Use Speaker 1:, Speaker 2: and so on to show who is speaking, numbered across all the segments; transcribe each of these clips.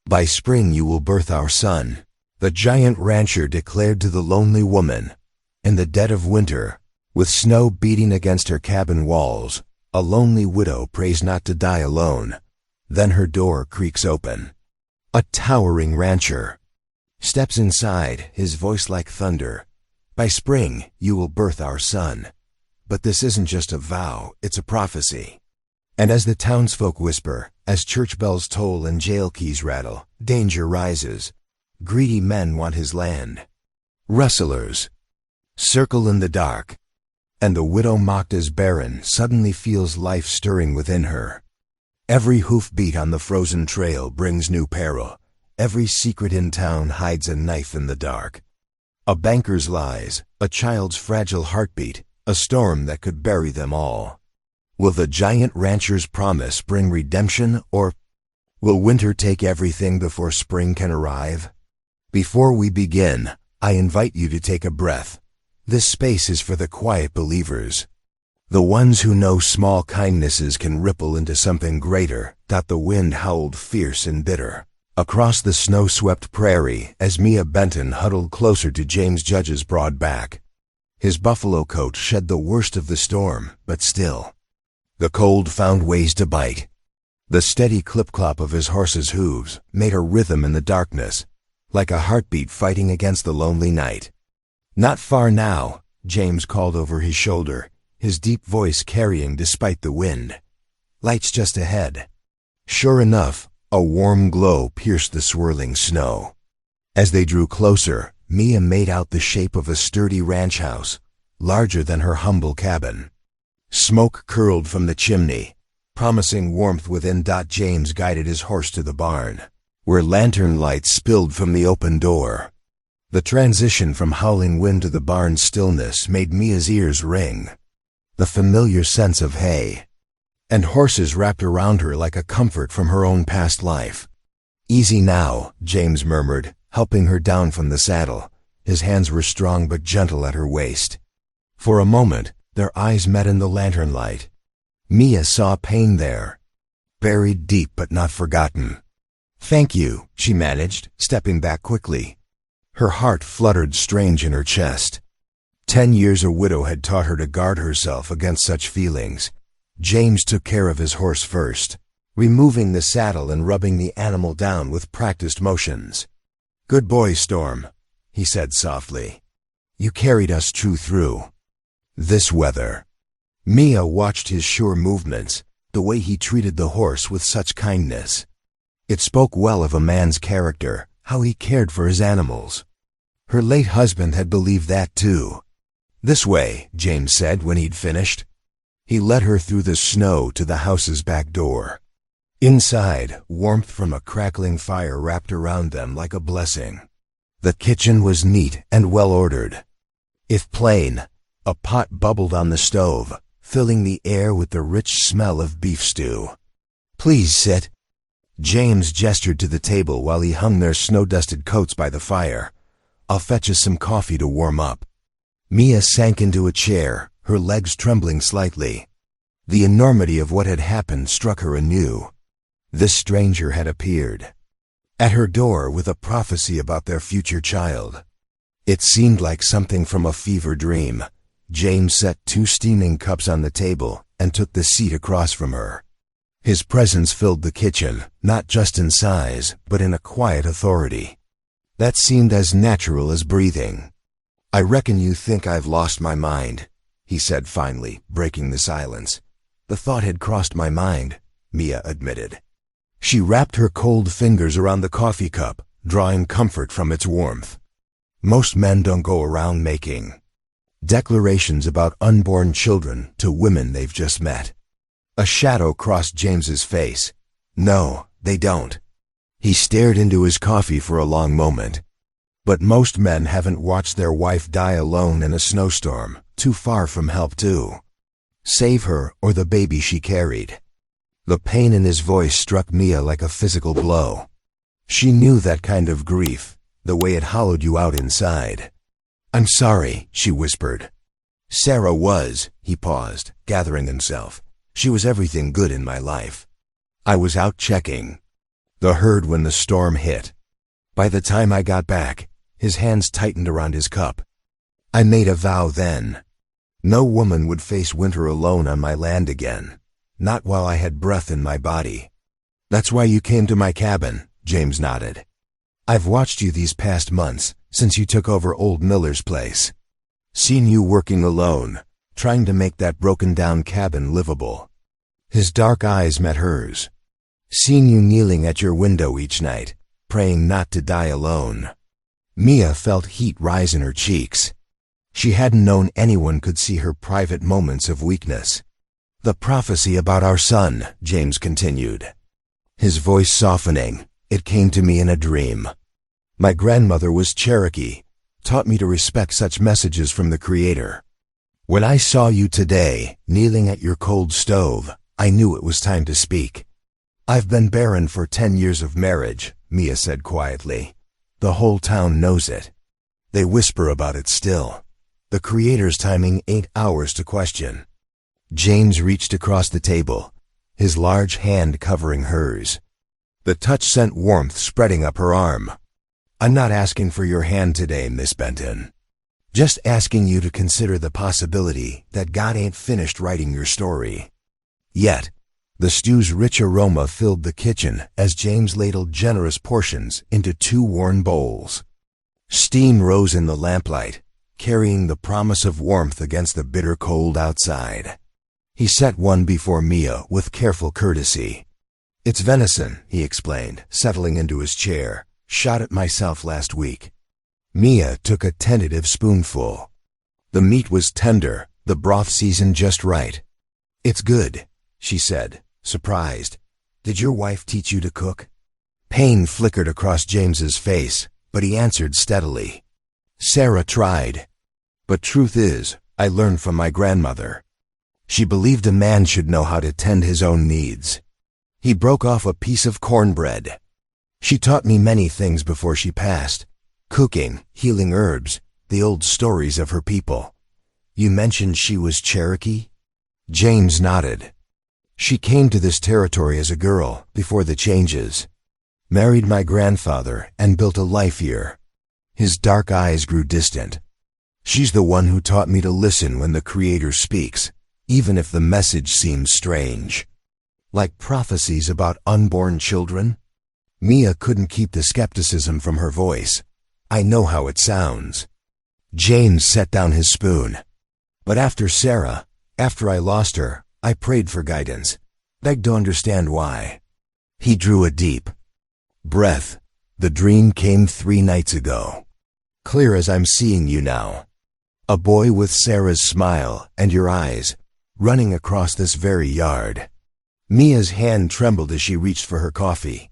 Speaker 1: By spring you will birth our son, the giant rancher declared to the lonely woman. In the dead of winter, with snow beating against her cabin walls, a lonely widow prays not to die alone. Then her door creaks open. A towering rancher steps inside, his voice like thunder. By spring, you will birth our son. But this isn't just a vow, it's a prophecy. And as the townsfolk whisper, as church bells toll and jail keys rattle, danger rises. Greedy men want his land. Rustlers circle in the dark. And the widow mocked as barren suddenly feels life stirring within her. Every hoofbeat on the frozen trail brings new peril. Every secret in town hides a knife in the dark. A banker's lies, a child's fragile heartbeat, a storm that could bury them all. Will the giant rancher's promise bring redemption, or will winter take everything before spring can arrive? Before we begin, I invite you to take a breath. This space is for the quiet believers. The ones who know small kindnesses can ripple into something greater. The wind howled fierce and bitter across the snow-swept prairie as Mia Benton huddled closer to James Judge's broad back. His buffalo coat shed the worst of the storm, but still, the cold found ways to bite. The steady clip-clop of his horse's hooves made a rhythm in the darkness, like a heartbeat fighting against the lonely night. Not far now, James called over his shoulder, his deep voice carrying despite the wind. Lights just ahead. Sure enough, a warm glow pierced the swirling snow. As they drew closer, Mia made out the shape of a sturdy ranch house, larger than her humble cabin. Smoke curled from the chimney, promising warmth within. James guided his horse to the barn, where lantern lights spilled from the open door. The transition from howling wind to the barn's stillness made Mia's ears ring. The familiar sense of hay and horses wrapped around her like a comfort from her own past life. Easy now, James murmured, helping her down from the saddle. His hands were strong but gentle at her waist. For a moment, their eyes met in the lantern light. Mia saw pain there, buried deep but not forgotten. "Thank you," she managed, stepping back quickly. Her heart fluttered strange in her chest. 10 years a widow had taught her to guard herself against such feelings. James took care of his horse first, removing the saddle and rubbing the animal down with practiced motions. "Good boy, Storm," he said softly. "You carried us true through this weather." Mia watched his sure movements, the way he treated the horse with such kindness. It spoke well of a man's character, how he cared for his animals. Her late husband had believed that too. "This way," James said when he'd finished. He led her through the snow to the house's back door. Inside, warmth from a crackling fire wrapped around them like a blessing. The kitchen was neat and well-ordered. If plain, a pot bubbled on the stove, filling the air with the rich smell of beef stew. "Please sit." James gestured to the table while he hung their snow-dusted coats by the fire. "I'll fetch us some coffee to warm up." Mia sank into a chair, her legs trembling slightly. The enormity of what had happened struck her anew. This stranger had appeared at her door with a prophecy about their future child. It seemed like something from a fever dream. James set 2 steaming cups on the table and took the seat across from her. His presence filled the kitchen, not just in size, but in a quiet authority that seemed as natural as breathing. "I reckon you think I've lost my mind," he said finally, breaking the silence. "The thought had crossed my mind," Mia admitted. She wrapped her cold fingers around the coffee cup, drawing comfort from its warmth. Most men don't go around making declarations about unborn children to women they've just met. A shadow crossed James's face. No, they don't. He stared into his coffee for a long moment. But most men haven't watched their wife die alone in a snowstorm, too far from help to save her or the baby she carried. The pain in his voice struck Mia like a physical blow. She knew that kind of grief, the way it hollowed you out inside. "I'm sorry," she whispered. "Sarah was," he paused, gathering himself. "She was everything good in my life. I was out checking The herd when the storm hit. By the time I got back, his hands tightened around his cup. I made a vow then. No woman would face winter alone on my land again, not while I had breath in my body. That's why you came to my cabin, James nodded. I've watched you these past months, since you took over old Miller's place. Seen you working alone, trying to make that broken-down cabin livable. His dark eyes met hers. Seen you kneeling at your window each night, praying not to die alone. Mia felt heat rise in her cheeks. She hadn't known anyone could see her private moments of weakness. The prophecy about our son, James continued. His voice softening, it came to me in a dream. My grandmother was Cherokee, taught me to respect such messages from the Creator. When I saw you today, kneeling at your cold stove, I knew it was time to speak. I've been barren for 10 years of marriage, Mia said quietly. The whole town knows it. They whisper about it still. The Creator's timing ain't ours to question. James reached across the table, his large hand covering hers. The touch sent warmth spreading up her arm. I'm not asking for your hand today, Miss Benton. Just asking you to consider the possibility that God ain't finished writing your story. Yet, the stew's rich aroma filled the kitchen as James ladled generous portions into 2 worn bowls. Steam rose in the lamplight, carrying the promise of warmth against the bitter cold outside. He set one before Mia with careful courtesy. It's venison, he explained, settling into his chair. Shot it myself last week. Mia took a tentative spoonful. The meat was tender, the broth seasoned just right. It's good, she said, surprised. Did your wife teach you to cook? Pain flickered across James's face, but he answered steadily. Sarah tried. But truth is, I learned from my grandmother. She believed a man should know how to tend his own needs. He broke off a piece of cornbread. She taught me many things before she passed. Cooking, healing herbs, the old stories of her people. You mentioned she was Cherokee? James nodded. She came to this territory as a girl, before the changes. Married my grandfather and built a life here. His dark eyes grew distant. She's the one who taught me to listen when the Creator speaks, even if the message seems strange. Like prophecies about unborn children? Mia couldn't keep the skepticism from her voice. I know how it sounds. James set down his spoon. But after Sarah, after I lost her, I prayed for guidance. Begged to understand why. He drew a deep breath. The dream came 3 nights ago. Clear as I'm seeing you now. A boy with Sarah's smile and your eyes, running across this very yard. Mia's hand trembled as she reached for her coffee.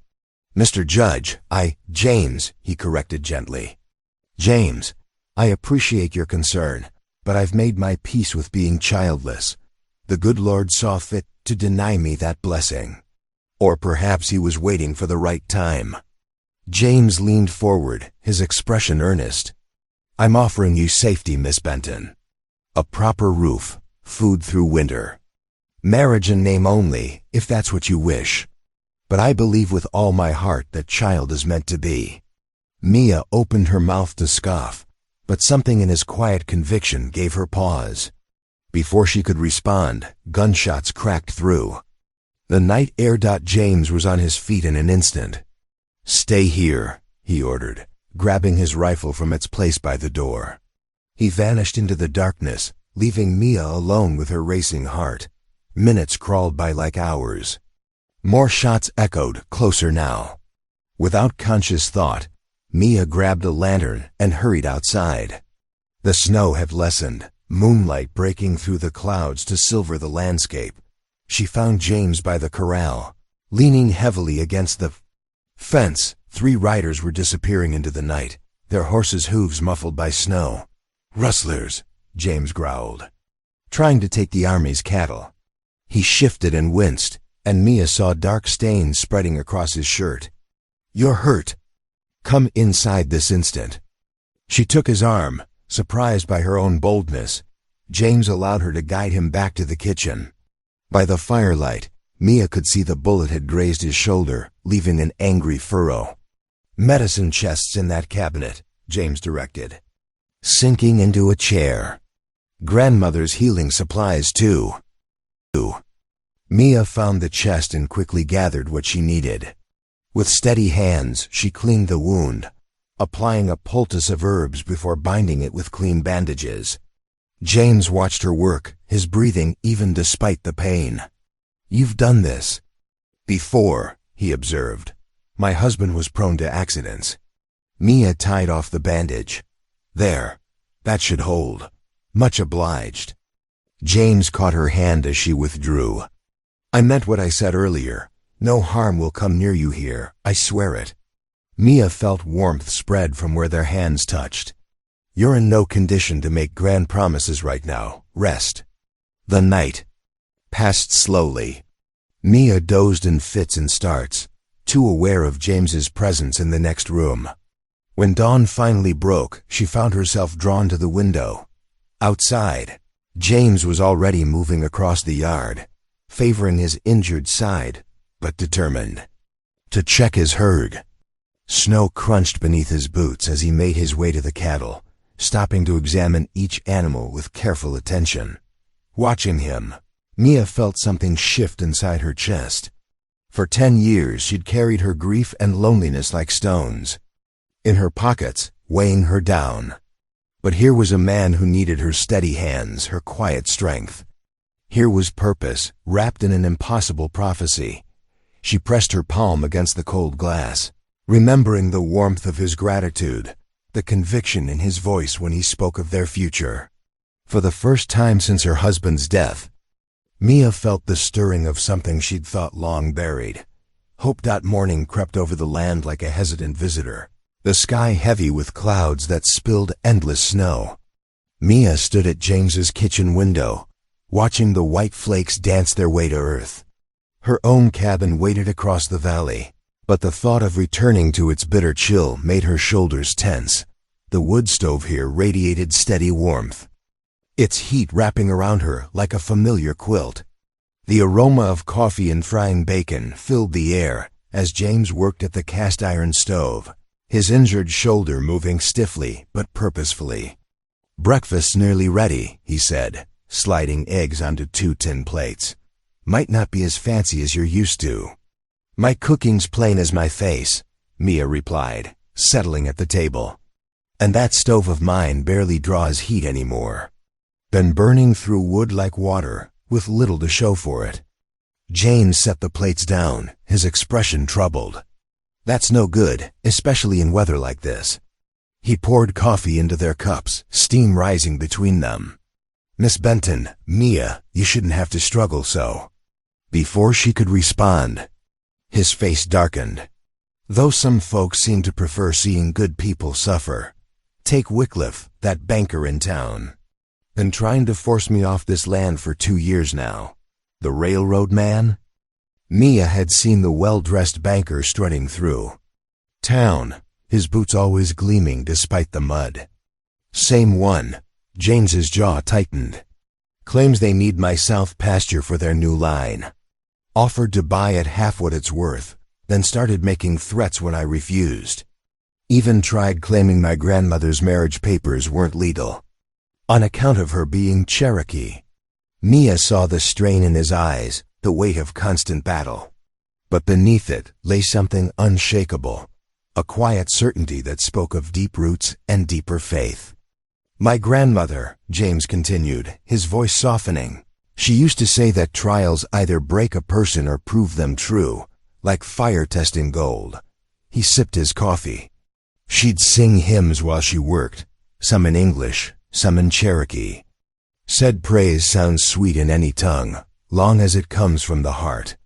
Speaker 1: Mr. Judge, James, he corrected gently. James, I appreciate your concern, but I've made my peace with being childless. The good Lord saw fit to deny me that blessing. Or perhaps he was waiting for the right time. James leaned forward, his expression earnest. I'm offering you safety, Miss Benton. A proper roof, food through winter. Marriage in name only, if that's what you wish. But I believe with all my heart that child is meant to be. Mia opened her mouth to scoff, but something in his quiet conviction gave her pause. Before she could respond, gunshots cracked through. The night air. James was on his feet in an instant. Stay here, he ordered, grabbing his rifle from its place by the door. He vanished into the darkness, leaving Mia alone with her racing heart. Minutes crawled by like hours. More shots echoed, closer now. Without conscious thought, Mia grabbed a lantern and hurried outside. The snow had lessened, moonlight breaking through the clouds to silver the landscape. She found James by the corral, leaning heavily against the fence. 3 riders were disappearing into the night, their horses' hooves muffled by snow. Rustlers, James growled. Trying to take the army's cattle. He shifted and winced, and Mia saw dark stains spreading across his shirt. You're hurt. Come inside this instant. She took his arm, surprised by her own boldness. James allowed her to guide him back to the kitchen. By the firelight, Mia could see the bullet had grazed his shoulder, leaving an angry furrow. "Medicine chests in that cabinet," James directed, sinking into a chair. "Grandmother's healing supplies, too." Mia found the chest and quickly gathered what she needed. With steady hands, she cleaned the wound, applying a poultice of herbs before binding it with clean bandages. James watched her work, his breathing even despite the pain. "You've done this before," he observed. "My husband was prone to accidents." Mia tied off the bandage. "There, that should hold. Much obliged." James caught her hand as she withdrew. "I meant what I said earlier. No harm will come near you here, I swear it." Mia felt warmth spread from where their hands touched. "You're in no condition to make grand promises right now. Rest." The night passed slowly. Mia dozed in fits and starts, too aware of James's presence in the next room. When dawn finally broke, she found herself drawn to the window. Outside, James was already moving across the yard, favoring his injured side, but determined to check his herd. Snow crunched beneath his boots as he made his way to the cattle, stopping to examine each animal with careful attention. Watching him, Mia felt something shift inside her chest. For 10 years she'd carried her grief and loneliness like stones, in her pockets, weighing her down. But here was a man who needed her steady hands, her quiet strength. Here was purpose, wrapped in an impossible prophecy. She pressed her palm against the cold glass, remembering the warmth of his gratitude, the conviction in his voice when he spoke of their future. For the first time since her husband's death, Mia felt the stirring of something she'd thought long buried. Hope that morning crept over the land like a hesitant visitor, the sky heavy with clouds that spilled endless snow. Mia stood at James's kitchen window, watching the white flakes dance their way to earth. Her own cabin waited across the valley, but the thought of returning to its bitter chill made her shoulders tense. The wood stove here radiated steady warmth, its heat wrapping around her like a familiar quilt. The aroma of coffee and frying bacon filled the air as James worked at the cast-iron stove, his injured shoulder moving stiffly but purposefully. "Breakfast's nearly ready," he said, sliding eggs onto 2 tin plates. "Might not be as fancy as you're used to." "My cooking's plain as my face," Mia replied, settling at the table. "And that stove of mine barely draws heat anymore. Been burning through wood like water, with little to show for it." James set the plates down, his expression troubled. "That's no good, especially in weather like this." He poured coffee into their cups, steam rising between them. "Miss Benton, Mia, you shouldn't have to struggle so." Before she could respond, his face darkened. "Though some folks seem to prefer seeing good people suffer. Take Wycliffe, that banker in town. Been trying to force me off this land for 2 years now. The railroad man?" Mia had seen the well-dressed banker strutting through town, his boots always gleaming despite the mud. "Same one." James's jaw tightened. "Claims they need my south pasture for their new line. Offered to buy at half what it's worth, then started making threats when I refused. Even tried claiming my grandmother's marriage papers weren't legal, on account of her being Cherokee." Mia saw the strain in his eyes, the weight of constant battle. But beneath it lay something unshakable, a quiet certainty that spoke of deep roots and deeper faith. "My grandmother," James continued, his voice softening, "she used to say that trials either break a person or prove them true, like fire testing gold." He sipped his coffee. "She'd sing hymns while she worked, some in English, some in Cherokee. Said praise sounds sweet in any tongue, long as it comes from the heart."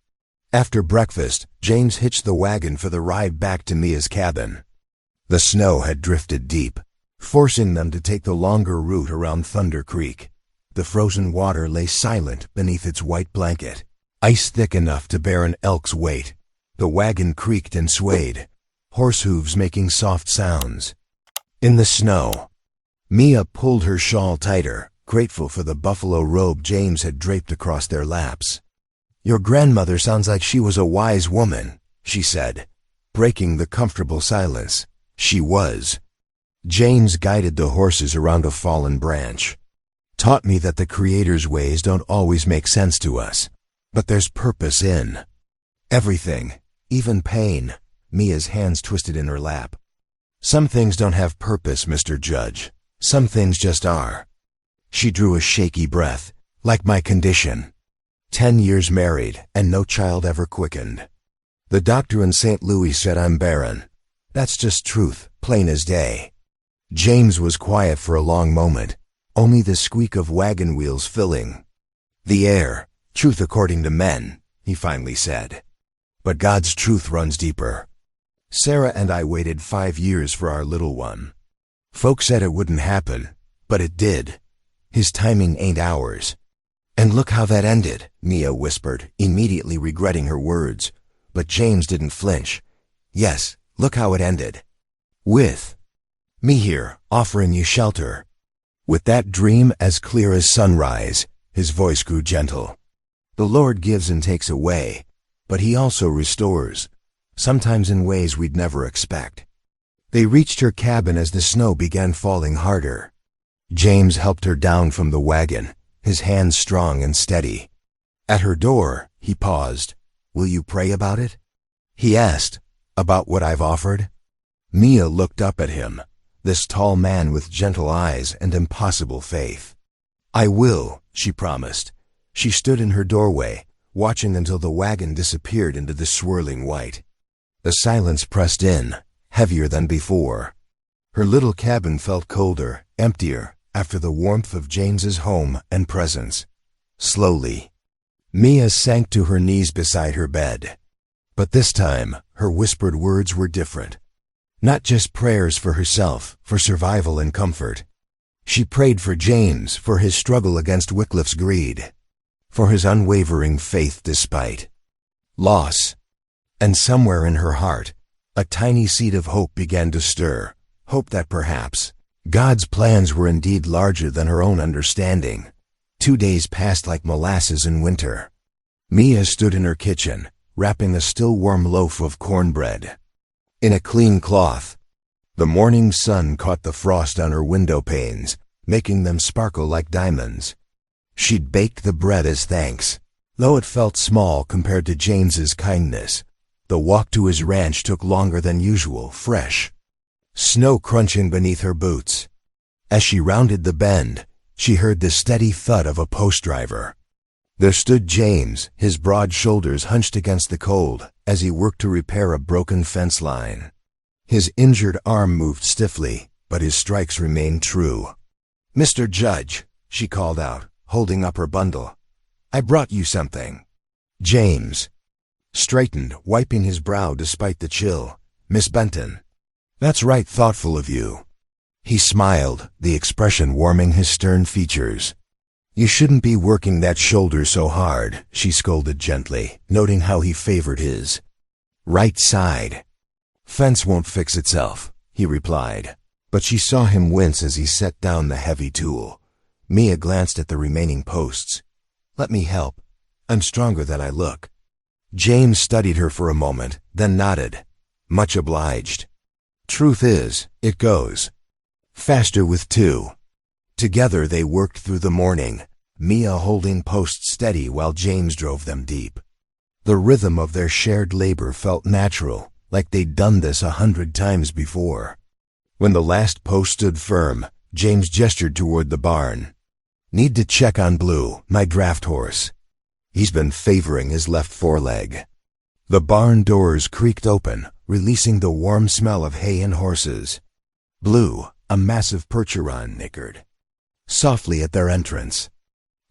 Speaker 1: After breakfast, James hitched the wagon for the ride back to Mia's cabin. The snow had drifted deep, forcing them to take the longer route around Thunder Creek. The frozen water lay silent beneath its white blanket, ice thick enough to bear an elk's weight. The wagon creaked and swayed, horse hooves making soft sounds. In the snow, Mia pulled her shawl tighter, grateful for the buffalo robe James had draped across their laps. Your grandmother sounds like she was a wise woman, she said, breaking the comfortable silence. She was. James guided the horses around a fallen branch. Taught me that the Creator's ways don't always make sense to us, but there's purpose in everything, even pain. Mia's hands twisted in her lap. Some things don't have purpose, Mr. Judge. Some things just are. She drew a shaky breath, like my condition. 10 years married, and no child ever quickened. The doctor in St. Louis said I'm barren. That's just truth, plain as day. James was quiet for a long moment, only the squeak of wagon wheels filling the air. Truth according to men, he finally said. But God's truth runs deeper. Sarah and I waited 5 years for our little one. Folks said it wouldn't happen, but it did. His timing ain't ours. And look how that ended, Mia whispered, immediately regretting her words. But James didn't flinch. Yes, look how it ended. With me here, offering you shelter. With that dream as clear as sunrise, his voice grew gentle. The Lord gives and takes away, but he also restores, sometimes in ways we'd never expect. They reached her cabin as the snow began falling harder. James helped her down from the wagon, his hands strong and steady. At her door, he paused. Will you pray about it? He asked. About what I've offered? Mia looked up at him, this tall man with gentle eyes and impossible faith. I will, she promised. She stood in her doorway, watching until the wagon disappeared into the swirling white. The silence pressed in, heavier than before. Her little cabin felt colder, emptier, after the warmth of James's home and presence. Slowly, Mia sank to her knees beside her bed. But this time, her whispered words were different. Not just prayers for herself, for survival and comfort. She prayed for James, for his struggle against Wycliffe's greed, for his unwavering faith despite loss. And somewhere in her heart, a tiny seed of hope began to stir, hope that perhaps God's plans were indeed larger than her own understanding. 2 days passed like molasses in winter. Mia stood in her kitchen, wrapping a still warm loaf of cornbread in a clean cloth. The morning sun caught the frost on her window panes, making them sparkle like diamonds. She'd baked the bread as thanks. Though it felt small compared to James's kindness, the walk to his ranch took longer than usual, fresh snow crunching beneath her boots. As she rounded the bend, she heard the steady thud of a post driver. There stood James, his broad shoulders hunched against the cold, as he worked to repair a broken fence line. His injured arm moved stiffly, but his strikes remained true. Mr. Judge, she called out, holding up her bundle. I brought you something. James straightened, wiping his brow despite the chill. Miss Benton. That's right, thoughtful of you. He smiled, the expression warming his stern features. You shouldn't be working that shoulder so hard, she scolded gently, noting how he favored his right side. Fence won't fix itself, he replied, but she saw him wince as he set down the heavy tool. Mia glanced at the remaining posts. Let me help. I'm stronger than I look. James studied her for a moment, then nodded. Much obliged. Truth is, it goes faster with two. Together they worked through the morning, Mia holding posts steady while James drove them deep. The rhythm of their shared labor felt natural, like they'd done this 100 times before. When the last post stood firm, James gestured toward the barn. Need to check on Blue, my draft horse. He's been favoring his left foreleg. The barn doors creaked open, releasing the warm smell of hay and horses. Blue, a massive Percheron, nickered softly at their entrance.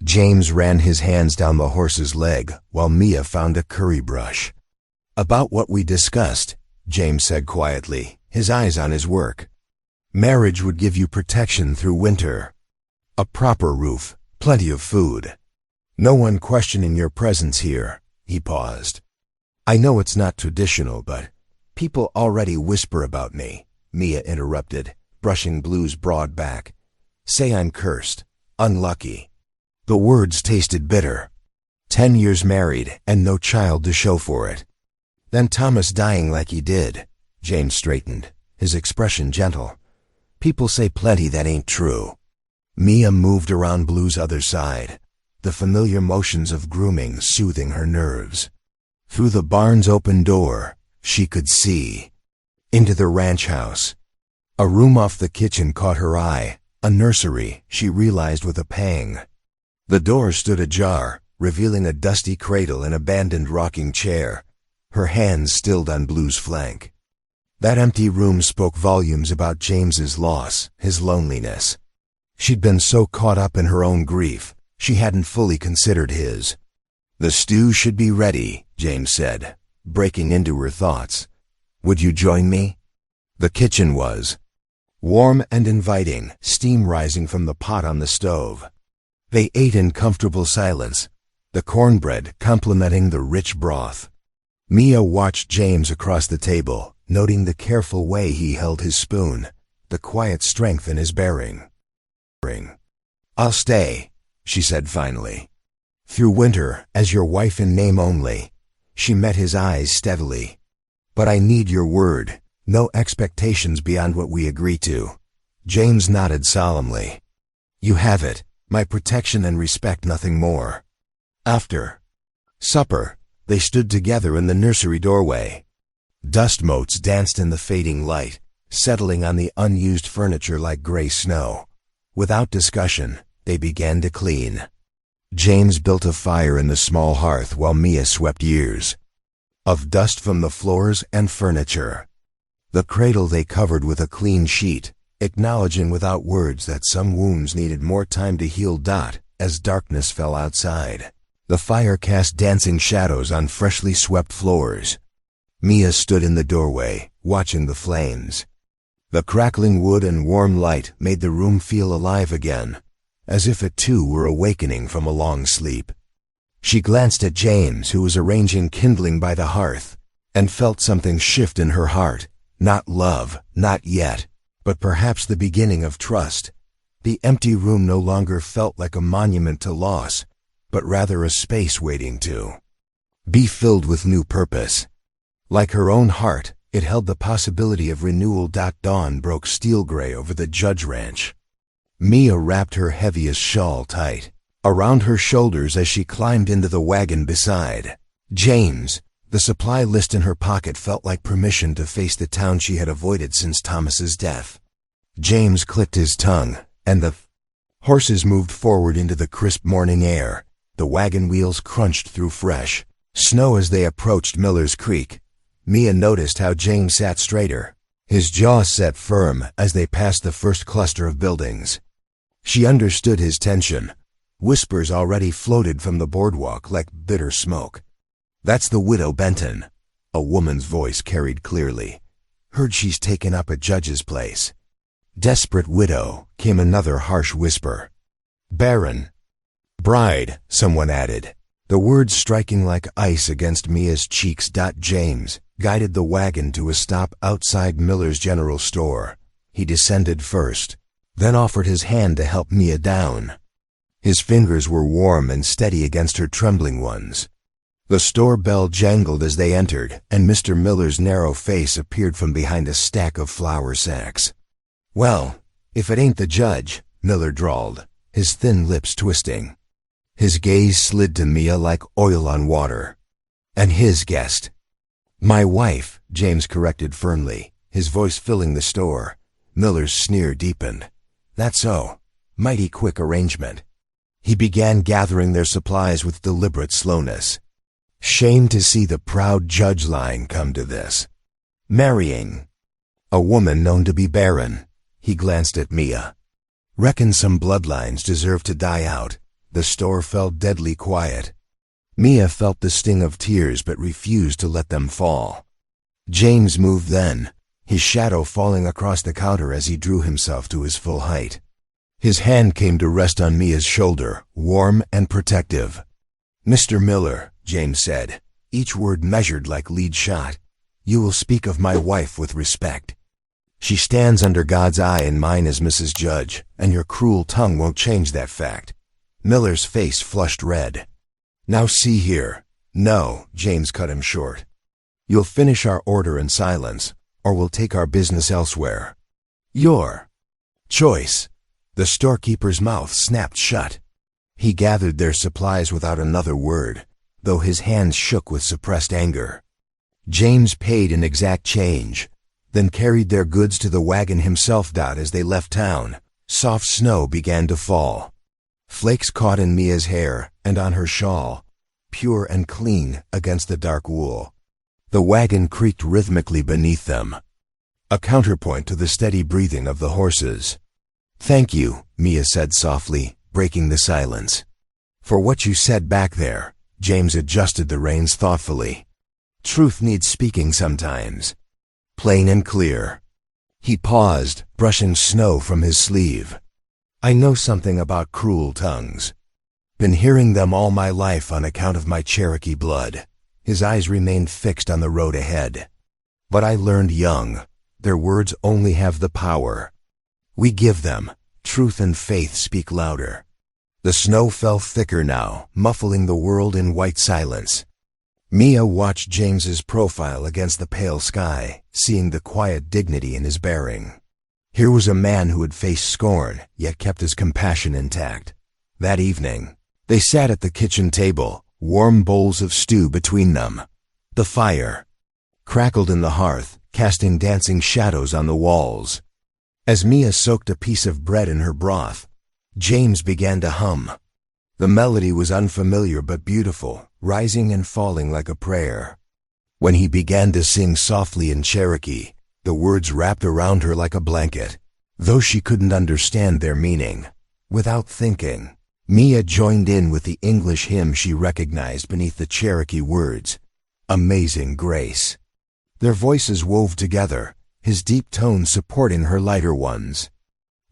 Speaker 1: James ran his hands down the horse's leg while Mia found a curry brush. About what we discussed, James said quietly, his eyes on his work. Marriage would give you protection through winter. A proper roof, plenty of food. No one questioning your presence here. He paused. I know it's not traditional, but people already whisper about me, Mia interrupted, brushing Blue's broad back. Say I'm cursed, unlucky. The words tasted bitter. 10 years married and no child to show for it. Then Thomas dying like he did. James straightened, his expression gentle. People say plenty that ain't true. Mia moved around Blue's other side, the familiar motions of grooming soothing her nerves. Through the barn's open door, she could see into the ranch house. A room off the kitchen caught her eye, a nursery, she realized with a pang. The door stood ajar, revealing a dusty cradle and abandoned rocking chair, her hands stilled on Blue's flank. That empty room spoke volumes about James's loss, his loneliness. She'd been so caught up in her own grief, she hadn't fully considered his. "The stew should be ready," James said, breaking into her thoughts. "Would you join me?" The kitchen was warm and inviting, steam rising from the pot on the stove. They ate in comfortable silence, the cornbread complementing the rich broth. Mia watched James across the table, noting the careful way he held his spoon, the quiet strength in his bearing. "I'll stay," she said finally. "Through winter, as your wife in name only." She met his eyes steadily. "But I need your word, no expectations beyond what we agree to." James nodded solemnly. "You have it, my protection and respect, nothing more." After supper, they stood together in the nursery doorway. Dust motes danced in the fading light, settling on the unused furniture like gray snow. Without discussion, they began to clean. James built a fire in the small hearth while Mia swept years of dust from the floors and furniture. The cradle they covered with a clean sheet, acknowledging without words that some wounds needed more time to heal. As darkness fell outside, the fire cast dancing shadows on freshly swept floors. Mia stood in the doorway, watching the flames. The crackling wood and warm light made the room feel alive again, as if it too were awakening from a long sleep. She glanced at James, who was arranging kindling by the hearth, and felt something shift in her heart. Not love, not yet, but perhaps the beginning of trust. The empty room no longer felt like a monument to loss, but rather a space waiting to be filled with new purpose. Like her own heart, it held the possibility of renewal. Dawn broke steel gray over the Judge Ranch. Mia wrapped her heaviest shawl tight around her shoulders as she climbed into the wagon beside James. The supply list in her pocket felt like permission to face the town she had avoided since Thomas's death. James clicked his tongue, and the horses moved forward into the crisp morning air. The wagon wheels crunched through fresh snow as they approached Miller's Creek. Mia noticed how James sat straighter, his jaw set firm as they passed the first cluster of buildings. She understood his tension. Whispers already floated from the boardwalk like bitter smoke. "That's the widow Benton," a woman's voice carried clearly. "Heard she's taken up a judge's place." "Desperate widow," came another harsh whisper. "Barren bride," someone added, the words striking like ice against Mia's cheeks. James guided the wagon to a stop outside Miller's General Store. He descended first, then offered his hand to help Mia down. His fingers were warm and steady against her trembling ones. The store bell jangled as they entered, and Mr. Miller's narrow face appeared from behind a stack of flour sacks. "Well, if it ain't the judge," Miller drawled, his thin lips twisting. His gaze slid to Mia like oil on water. "And his guest." "My wife," James corrected firmly, his voice filling the store. Miller's sneer deepened. "That's so. Mighty quick arrangement." He began gathering their supplies with deliberate slowness. Shame to see the proud judge line come to this. Marrying a woman known to be barren. He glanced at Mia. "Reckon some bloodlines deserve to die out." The store fell deadly quiet. Mia felt the sting of tears but refused to let them fall. James moved then, his shadow falling across the counter as he drew himself to his full height. His hand came to rest on Mia's shoulder, warm and protective. "Mr. Miller," James said, each word measured like lead shot, "you will speak of my wife with respect. She stands under God's eye and mine as Mrs. Judge, and your cruel tongue won't change that fact." Miller's face flushed red. "Now see here." "No," James cut him short. "You'll finish our order in silence, or we'll take our business elsewhere. Your choice." The storekeeper's mouth snapped shut. He gathered their supplies without another word, though his hands shook with suppressed anger. James paid in exact change, then carried their goods to the wagon himself. As they left town, soft snow began to fall. Flakes caught in Mia's hair and on her shawl, pure and clean against the dark wool. The wagon creaked rhythmically beneath them, a counterpoint to the steady breathing of the horses. "Thank you," Mia said softly, breaking the silence. "For what you said back there." James adjusted the reins thoughtfully. "Truth needs speaking sometimes. Plain and clear." He paused, brushing snow from his sleeve. "I know something about cruel tongues. Been hearing them all my life on account of my Cherokee blood." His eyes remained fixed on the road ahead. "But I learned young, their words only have the power we give them. Truth and faith speak louder." The snow fell thicker now, muffling the world in white silence. Mia watched James's profile against the pale sky, seeing the quiet dignity in his bearing. Here was a man who had faced scorn, yet kept his compassion intact. That evening, they sat at the kitchen table, warm bowls of stew between them. The fire crackled in the hearth, casting dancing shadows on the walls. As Mia soaked a piece of bread in her broth, James began to hum. The melody was unfamiliar but beautiful, rising and falling like a prayer. When he began to sing softly in Cherokee, the words wrapped around her like a blanket, though she couldn't understand their meaning. Without thinking, Mia joined in with the English hymn she recognized beneath the Cherokee words, "Amazing Grace." Their voices wove together, his deep tones supporting her lighter ones.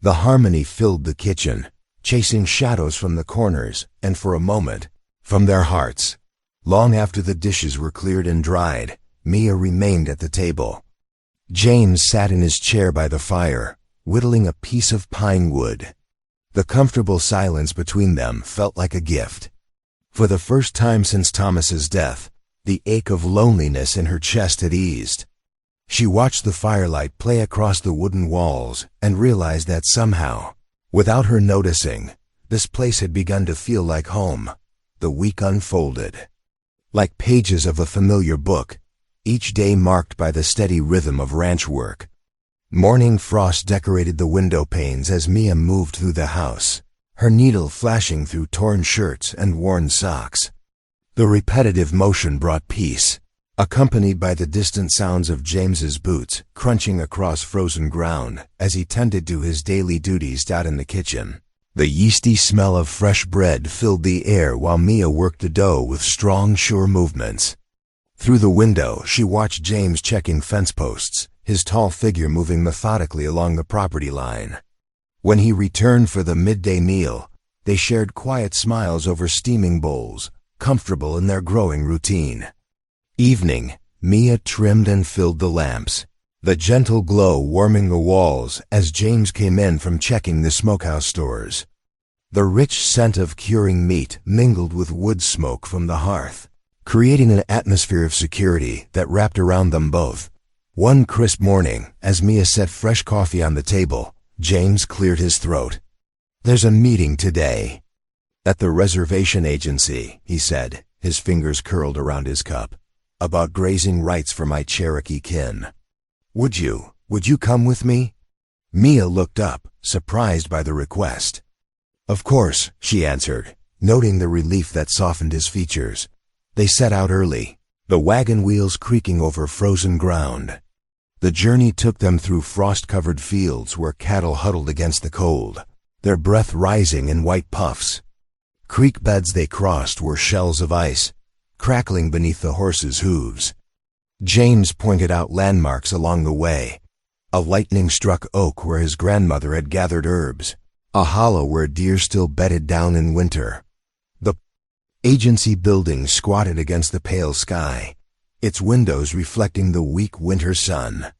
Speaker 1: The harmony filled the kitchen, chasing shadows from the corners and, for a moment, from their hearts. Long after the dishes were cleared and dried, Mia remained at the table. James sat in his chair by the fire, whittling a piece of pine wood. The comfortable silence between them felt like a gift. For the first time since Thomas's death, the ache of loneliness in her chest had eased. She watched the firelight play across the wooden walls and realized that somehow, without her noticing, this place had begun to feel like home. The week unfolded. Like pages of a familiar book, each day marked by the steady rhythm of ranch work. Morning frost decorated the window panes as Mia moved through the house, her needle flashing through torn shirts and worn socks. The repetitive motion brought peace, accompanied by the distant sounds of James's boots crunching across frozen ground as he tended to his daily duties out in the kitchen. The yeasty smell of fresh bread filled the air while Mia worked the dough with strong, sure movements. Through the window, she watched James checking fence posts, his tall figure moving methodically along the property line. When he returned for the midday meal, they shared quiet smiles over steaming bowls, comfortable in their growing routine. Evening, Mia trimmed and filled the lamps, the gentle glow warming the walls as James came in from checking the smokehouse stores. The rich scent of curing meat mingled with wood smoke from the hearth, creating an atmosphere of security that wrapped around them both. One crisp morning, as Mia set fresh coffee on the table, James cleared his throat. "There's a meeting today at the reservation agency," he said, his fingers curled around his cup, "about grazing rights for my Cherokee kin. Would you come with me?" Mia looked up, surprised by the request. "Of course," she answered, noting the relief that softened his features. They set out early, the wagon wheels creaking over frozen ground. The journey took them through frost-covered fields where cattle huddled against the cold, their breath rising in white puffs. Creek beds they crossed were shells of ice, crackling beneath the horses' hooves. James pointed out landmarks along the way, a lightning-struck oak where his grandmother had gathered herbs, a hollow where deer still bedded down in winter. The agency building squatted against the pale sky, its windows reflecting the weak winter sun.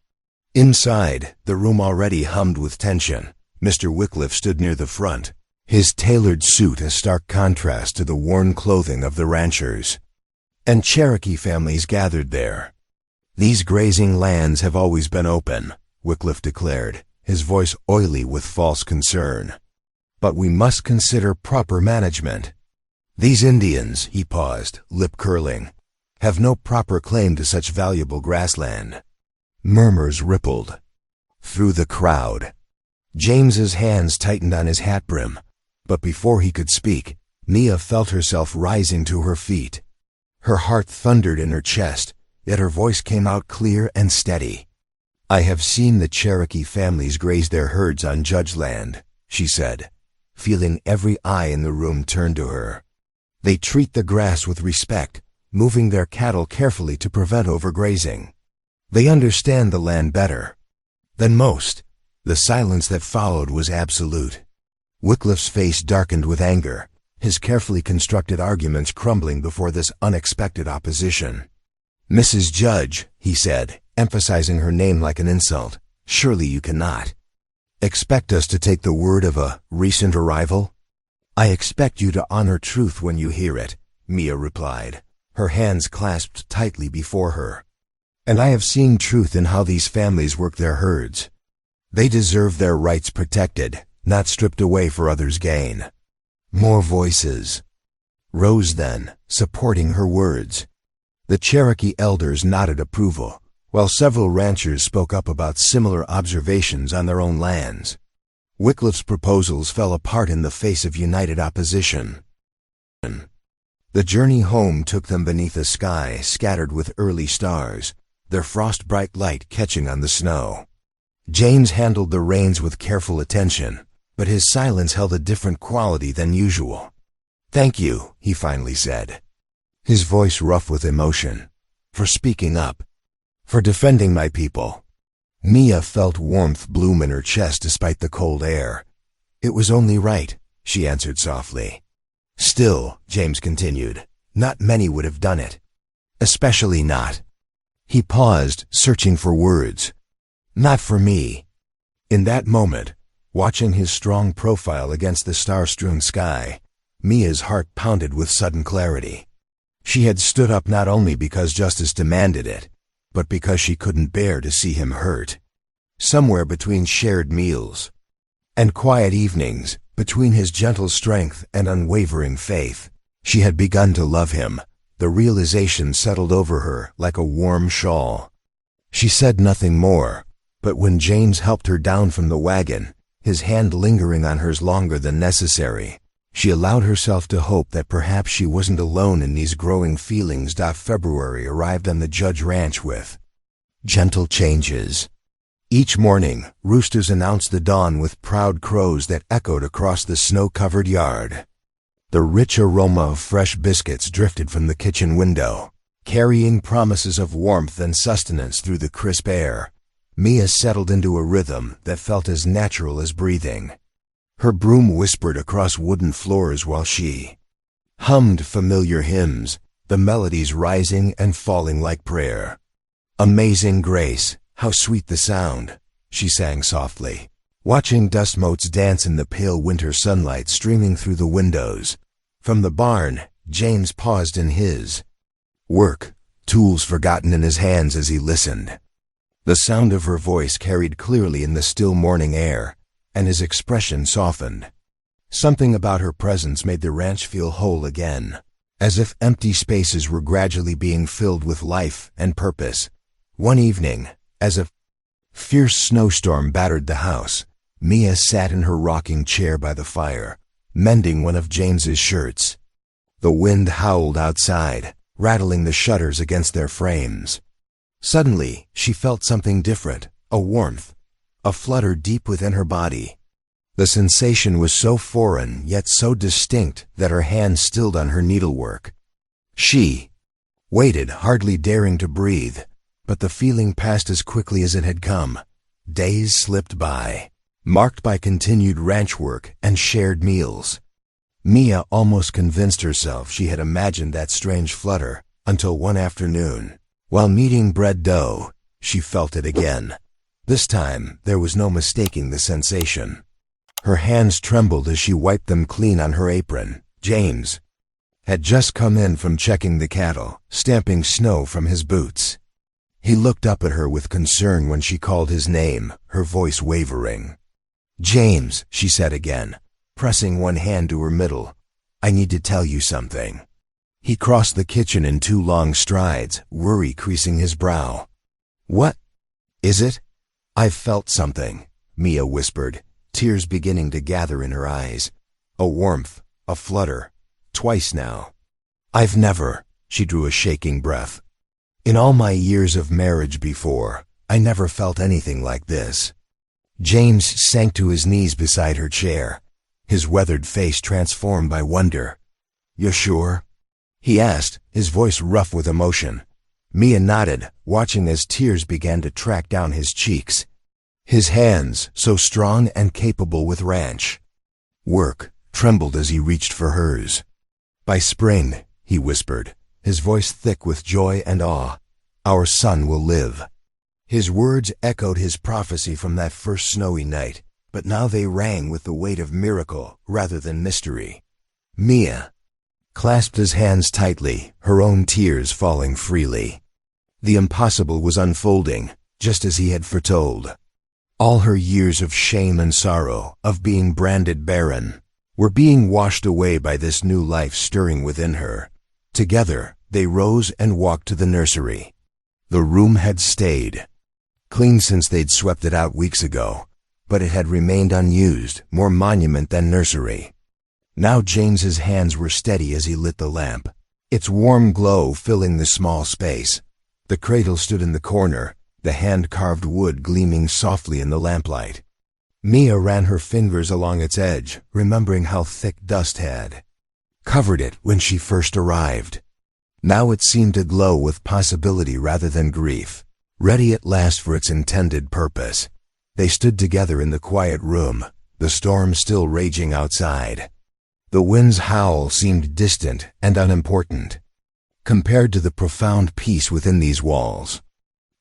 Speaker 1: Inside, the room already hummed with tension. Mr. Wycliffe stood near the front, his tailored suit a stark contrast to the worn clothing of the ranchers. And Cherokee families gathered there. "These grazing lands have always been open," Wycliffe declared, his voice oily with false concern. "But we must consider proper management. These Indians," he paused, lip curling, "have no proper claim to such valuable grassland." Murmurs rippled through the crowd. James's hands tightened on his hat brim, but before he could speak, Mia felt herself rising to her feet. Her heart thundered in her chest, yet her voice came out clear and steady. "I have seen the Cherokee families graze their herds on Judge land," she said, feeling every eye in the room turn to her. "They treat the grass with respect, moving their cattle carefully to prevent overgrazing. They understand the land better than most." The silence that followed was absolute. Wycliffe's face darkened with anger, his carefully constructed arguments crumbling before this unexpected opposition. "Mrs. Judge," he said, emphasizing her name like an insult, "surely you cannot expect us to take the word of a recent arrival?" "I expect you to honor truth when you hear it," Mia replied, her hands clasped tightly before her. "And I have seen truth in how these families work their herds. They deserve their rights protected, not stripped away for others' gain." More voices rose then, supporting her words. The Cherokee elders nodded approval, while several ranchers spoke up about similar observations on their own lands. Wycliffe's proposals fell apart in the face of united opposition. The journey home took them beneath a sky scattered with early stars, their frost-bright light catching on the snow. James handled the reins with careful attention, but his silence held a different quality than usual. "Thank you," he finally said, his voice rough with emotion, "for speaking up, for defending my people." Mia felt warmth bloom in her chest despite the cold air. "It was only right," she answered softly. "Still," James continued, "not many would have done it. Especially not." He paused, searching for words. "Not for me." In that moment, watching his strong profile against the star-strewn sky, Mia's heart pounded with sudden clarity. She had stood up not only because justice demanded it, but because she couldn't bear to see him hurt. Somewhere between shared meals and quiet evenings, between his gentle strength and unwavering faith, she had begun to love him. The realization settled over her like a warm shawl. She said nothing more, but when James helped her down from the wagon, his hand lingering on hers longer than necessary, she allowed herself to hope that perhaps she wasn't alone in these growing feelings. February arrived on the Judge Ranch with gentle changes. Each morning, roosters announced the dawn with proud crows that echoed across the snow-covered yard. The rich aroma of fresh biscuits drifted from the kitchen window, carrying promises of warmth and sustenance through the crisp air. Mia settled into a rhythm that felt as natural as breathing. Her broom whispered across wooden floors while she hummed familiar hymns, the melodies rising and falling like prayer. "Amazing grace, how sweet the sound," she sang softly, watching dust motes dance in the pale winter sunlight streaming through the windows. From the barn, James paused in his work, tools forgotten in his hands as he listened. The sound of her voice carried clearly in the still morning air, and his expression softened. Something about her presence made the ranch feel whole again, as if empty spaces were gradually being filled with life and purpose. One evening, as a fierce snowstorm battered the house, Mia sat in her rocking chair by the fire, mending one of James's shirts. The wind howled outside, rattling the shutters against their frames. Suddenly, she felt something different, a warmth, a flutter deep within her body. The sensation was so foreign, yet so distinct, that her hand stilled on her needlework. She waited, hardly daring to breathe, but the feeling passed as quickly as it had come. Days slipped by, marked by continued ranch work and shared meals. Mia almost convinced herself she had imagined that strange flutter, until one afternoon, while kneading bread dough, she felt it again. This time, there was no mistaking the sensation. Her hands trembled as she wiped them clean on her apron. James had just come in from checking the cattle, stamping snow from his boots. He looked up at her with concern when she called his name, her voice wavering. "James," she said again, pressing one hand to her middle, "I need to tell you something." He crossed the kitchen in 2 long strides, worry creasing his brow. "What is it?" "I've felt something," Mia whispered, tears beginning to gather in her eyes. A warmth, a flutter, twice now. "I've never," she drew a shaking breath. "In all my years of marriage before, I never felt anything like this." James sank to his knees beside her chair, his weathered face transformed by wonder. "You're sure?" he asked, his voice rough with emotion. Mia nodded, watching as tears began to track down his cheeks. His hands, so strong and capable with ranch work, trembled as he reached for hers. "By spring," he whispered, his voice thick with joy and awe, "our son will live." His words echoed his prophecy from that first snowy night, but now they rang with the weight of miracle rather than mystery. Mia clasped his hands tightly, her own tears falling freely. The impossible was unfolding, just as he had foretold. All her years of shame and sorrow, of being branded barren, were being washed away by this new life stirring within her. Together, they rose and walked to the nursery. The room had stayed clean since they'd swept it out weeks ago, but it had remained unused, more monument than nursery. Now James's hands were steady as he lit the lamp, its warm glow filling the small space. The cradle stood in the corner, the hand-carved wood gleaming softly in the lamplight. Mia ran her fingers along its edge, remembering how thick dust had covered it when she first arrived. Now it seemed to glow with possibility rather than grief, ready at last for its intended purpose. They stood together in the quiet room, the storm still raging outside. The wind's howl seemed distant and unimportant, compared to the profound peace within these walls.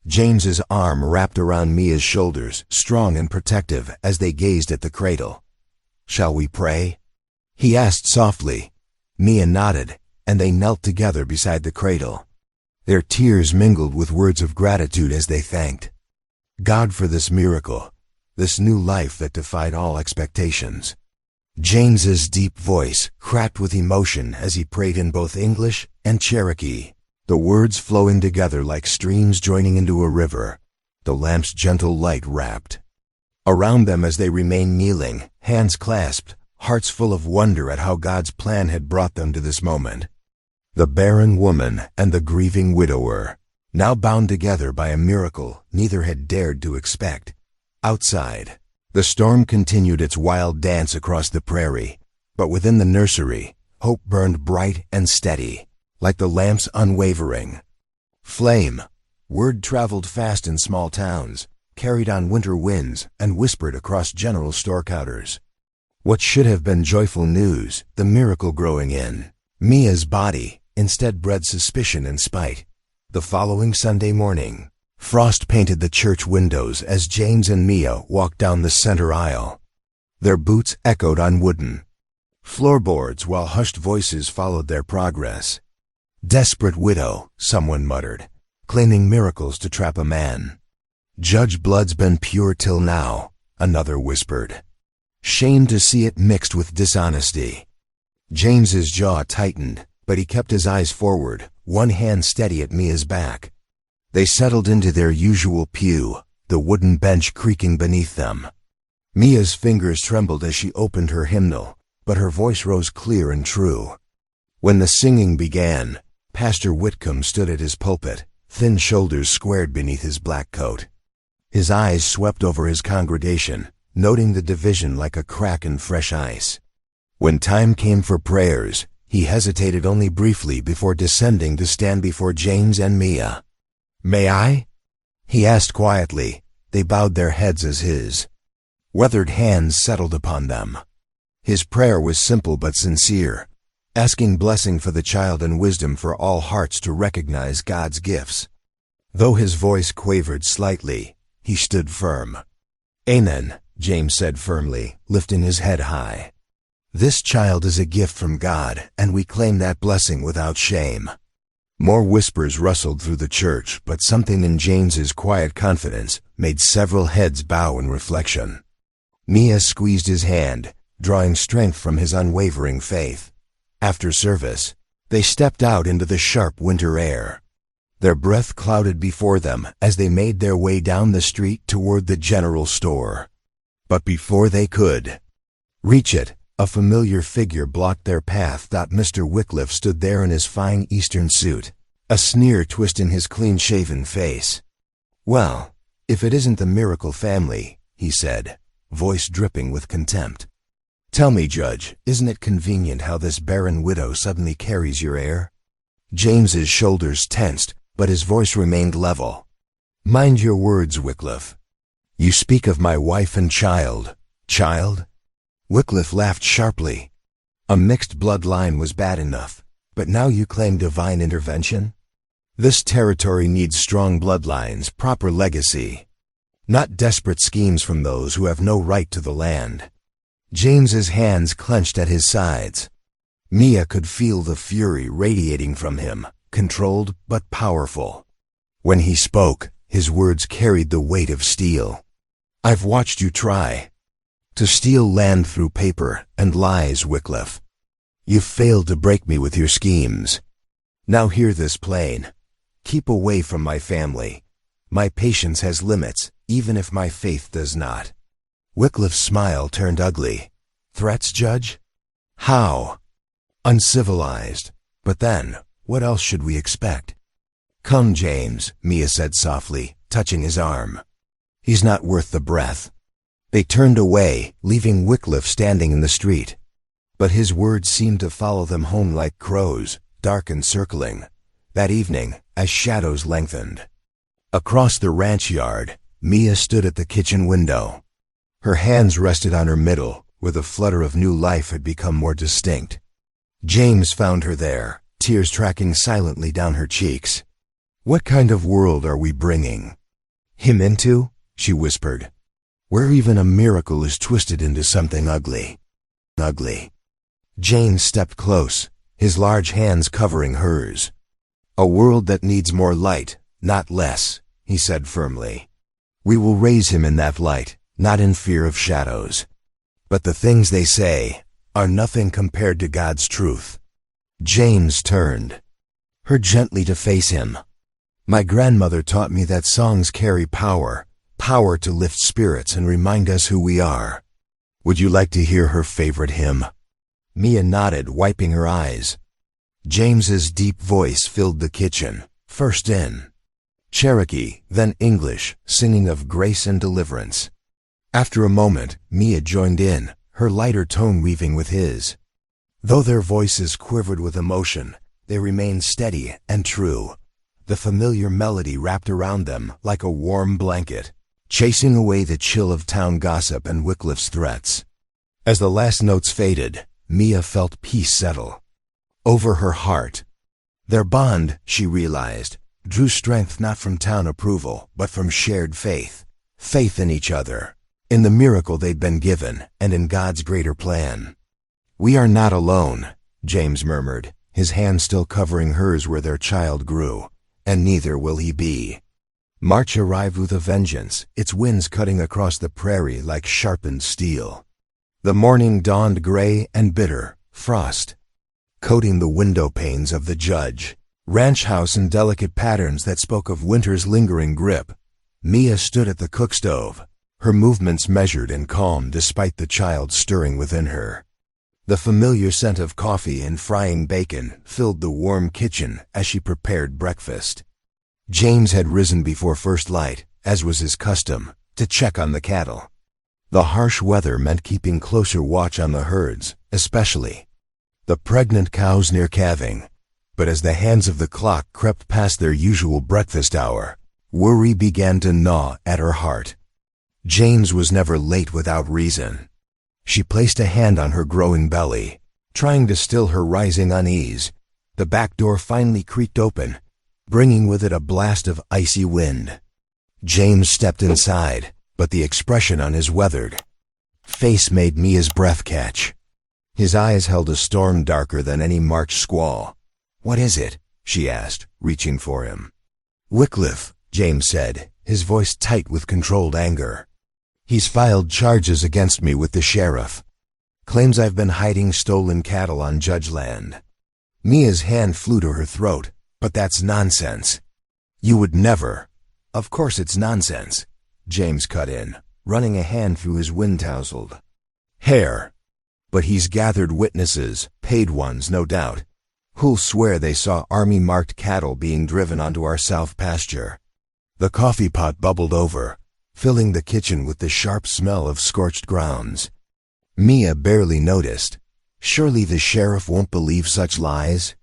Speaker 1: James's arm wrapped around Mia's shoulders, strong and protective, as they gazed at the cradle. "Shall we pray?" he asked softly. Mia nodded, and they knelt together beside the cradle. Their tears mingled with words of gratitude as they thanked God for this miracle, this new life that defied all expectations. James's deep voice cracked with emotion as he prayed in both English and Cherokee, the words flowing together like streams joining into a river, the lamp's gentle light wrapped around them as they remained kneeling, hands clasped, hearts full of wonder at how God's plan had brought them to this moment. The barren woman and the grieving widower, now bound together by a miracle neither had dared to expect. Outside, the storm continued its wild dance across the prairie, but within the nursery, hope burned bright and steady, like the lamp's unwavering flame. Word traveled fast in small towns, carried on winter winds, and whispered across general store counters. What should have been joyful news, the miracle growing in Mia's body, instead bred suspicion and spite. The following Sunday morning, frost painted the church windows as James and Mia walked down the center aisle. Their boots echoed on wooden floorboards while hushed voices followed their progress. "Desperate widow," someone muttered, claiming miracles to trap a man. "Judge blood's been pure till now," another whispered. Shame to see it mixed with dishonesty. James's jaw tightened, but he kept his eyes forward, one hand steady at Mia's back. They settled into their usual pew, the wooden bench creaking beneath them. Mia's fingers trembled as she opened her hymnal, but her voice rose clear and true. When the singing began, Pastor Whitcomb stood at his pulpit, thin shoulders squared beneath his black coat. His eyes swept over his congregation, noting the division like a crack in fresh ice. When time came for prayers, he hesitated only briefly before descending to stand before James and Mia. "May I?" he asked quietly. They bowed their heads as his weathered hands settled upon them. His prayer was simple but sincere, asking blessing for the child and wisdom for all hearts to recognize God's gifts. Though his voice quavered slightly, he stood firm. "Amen," James said firmly, lifting his head high. "This child is a gift from God, and we claim that blessing without shame." More whispers rustled through the church, but something in James's quiet confidence made several heads bow in reflection. Mia squeezed his hand, drawing strength from his unwavering faith. After service, they stepped out into the sharp winter air. Their breath clouded before them as they made their way down the street toward the general store. But before they could reach it, a familiar figure blocked their path. Mr. Wycliffe stood there in his fine Eastern suit, a sneer twisting his clean-shaven face. "Well, if it isn't the Miracle family," he said, voice dripping with contempt. "Tell me, Judge, isn't it convenient how this barren widow suddenly carries your heir?" James's shoulders tensed, but his voice remained level. "Mind your words, Wycliffe. You speak of my wife and child." "Child?" Wycliffe laughed sharply. "A mixed bloodline was bad enough, but now you claim divine intervention? This territory needs strong bloodlines, proper legacy, not desperate schemes from those who have no right to the land." James's hands clenched at his sides. Mia could feel the fury radiating from him, controlled but powerful. When he spoke, his words carried the weight of steel. "I've watched you try to steal land through paper and lies, Wycliffe. You've failed to break me with your schemes. Now hear this plain. Keep away from my family. My patience has limits, even if my faith does not." Wycliffe's smile turned ugly. "Threats, Judge? How? Uncivilized. But then, what else should we expect?" "Come, James," Mia said softly, touching his arm. "He's not worth the breath." They turned away, leaving Wycliffe standing in the street. But his words seemed to follow them home like crows, dark and circling. That evening, as shadows lengthened, across the ranch yard, Mia stood at the kitchen window. Her hands rested on her middle, where the flutter of new life had become more distinct. James found her there, tears tracking silently down her cheeks. "What kind of world are we bringing him into?" she whispered. "Where even a miracle is twisted into something ugly." Ugly. James stepped close, his large hands covering hers. "A world that needs more light, not less," he said firmly. "We will raise him in that light, not in fear of shadows. But the things they say are nothing compared to God's truth." James turned her gently to face him. "My grandmother taught me that songs carry power, power to lift spirits and remind us who we are. Would you like to hear her favorite hymn?" Mia nodded, wiping her eyes. James's deep voice filled the kitchen, first in Cherokee, then English, singing of grace and deliverance. After a moment, Mia joined in, her lighter tone weaving with his. Though their voices quivered with emotion, they remained steady and true. The familiar melody wrapped around them like a warm blanket, chasing away the chill of town gossip and Wycliffe's threats. As the last notes faded, Mia felt peace settle over her heart. Their bond, she realized, drew strength not from town approval, but from shared faith. Faith in each other, in the miracle they'd been given, and in God's greater plan. "We are not alone," James murmured, his hand still covering hers where their child grew, "and neither will he be." March arrived with a vengeance, its winds cutting across the prairie like sharpened steel. The morning dawned gray and bitter, frost coating the window panes of the Judge ranch house in delicate patterns that spoke of winter's lingering grip. Mia stood at the cook stove, her movements measured and calm despite the child stirring within her. The familiar scent of coffee and frying bacon filled the warm kitchen as she prepared breakfast. James had risen before first light, as was his custom, to check on the cattle. The harsh weather meant keeping closer watch on the herds, especially the pregnant cows near calving. But as the hands of the clock crept past their usual breakfast hour, worry began to gnaw at her heart. James was never late without reason. She placed a hand on her growing belly, trying to still her rising unease. The back door finally creaked open, bringing with it a blast of icy wind. James stepped inside, but the expression on his weathered, face made Mia's breath catch. His eyes held a storm darker than any March squall. "What is it?" she asked, reaching for him. "Wycliffe," James said, his voice tight with controlled anger. "He's filed charges against me with the sheriff. Claims I've been hiding stolen cattle on Judge land." Mia's hand flew to her throat. "But that's nonsense. You would never." "Of course it's nonsense," James cut in, running a hand through his wind-tousled hair. "But he's gathered witnesses, paid ones, no doubt, who'll swear they saw army-marked cattle being driven onto our south pasture." The coffee pot bubbled over, filling the kitchen with the sharp smell of scorched grounds. Mia barely noticed. Surely the sheriff won't believe such lies?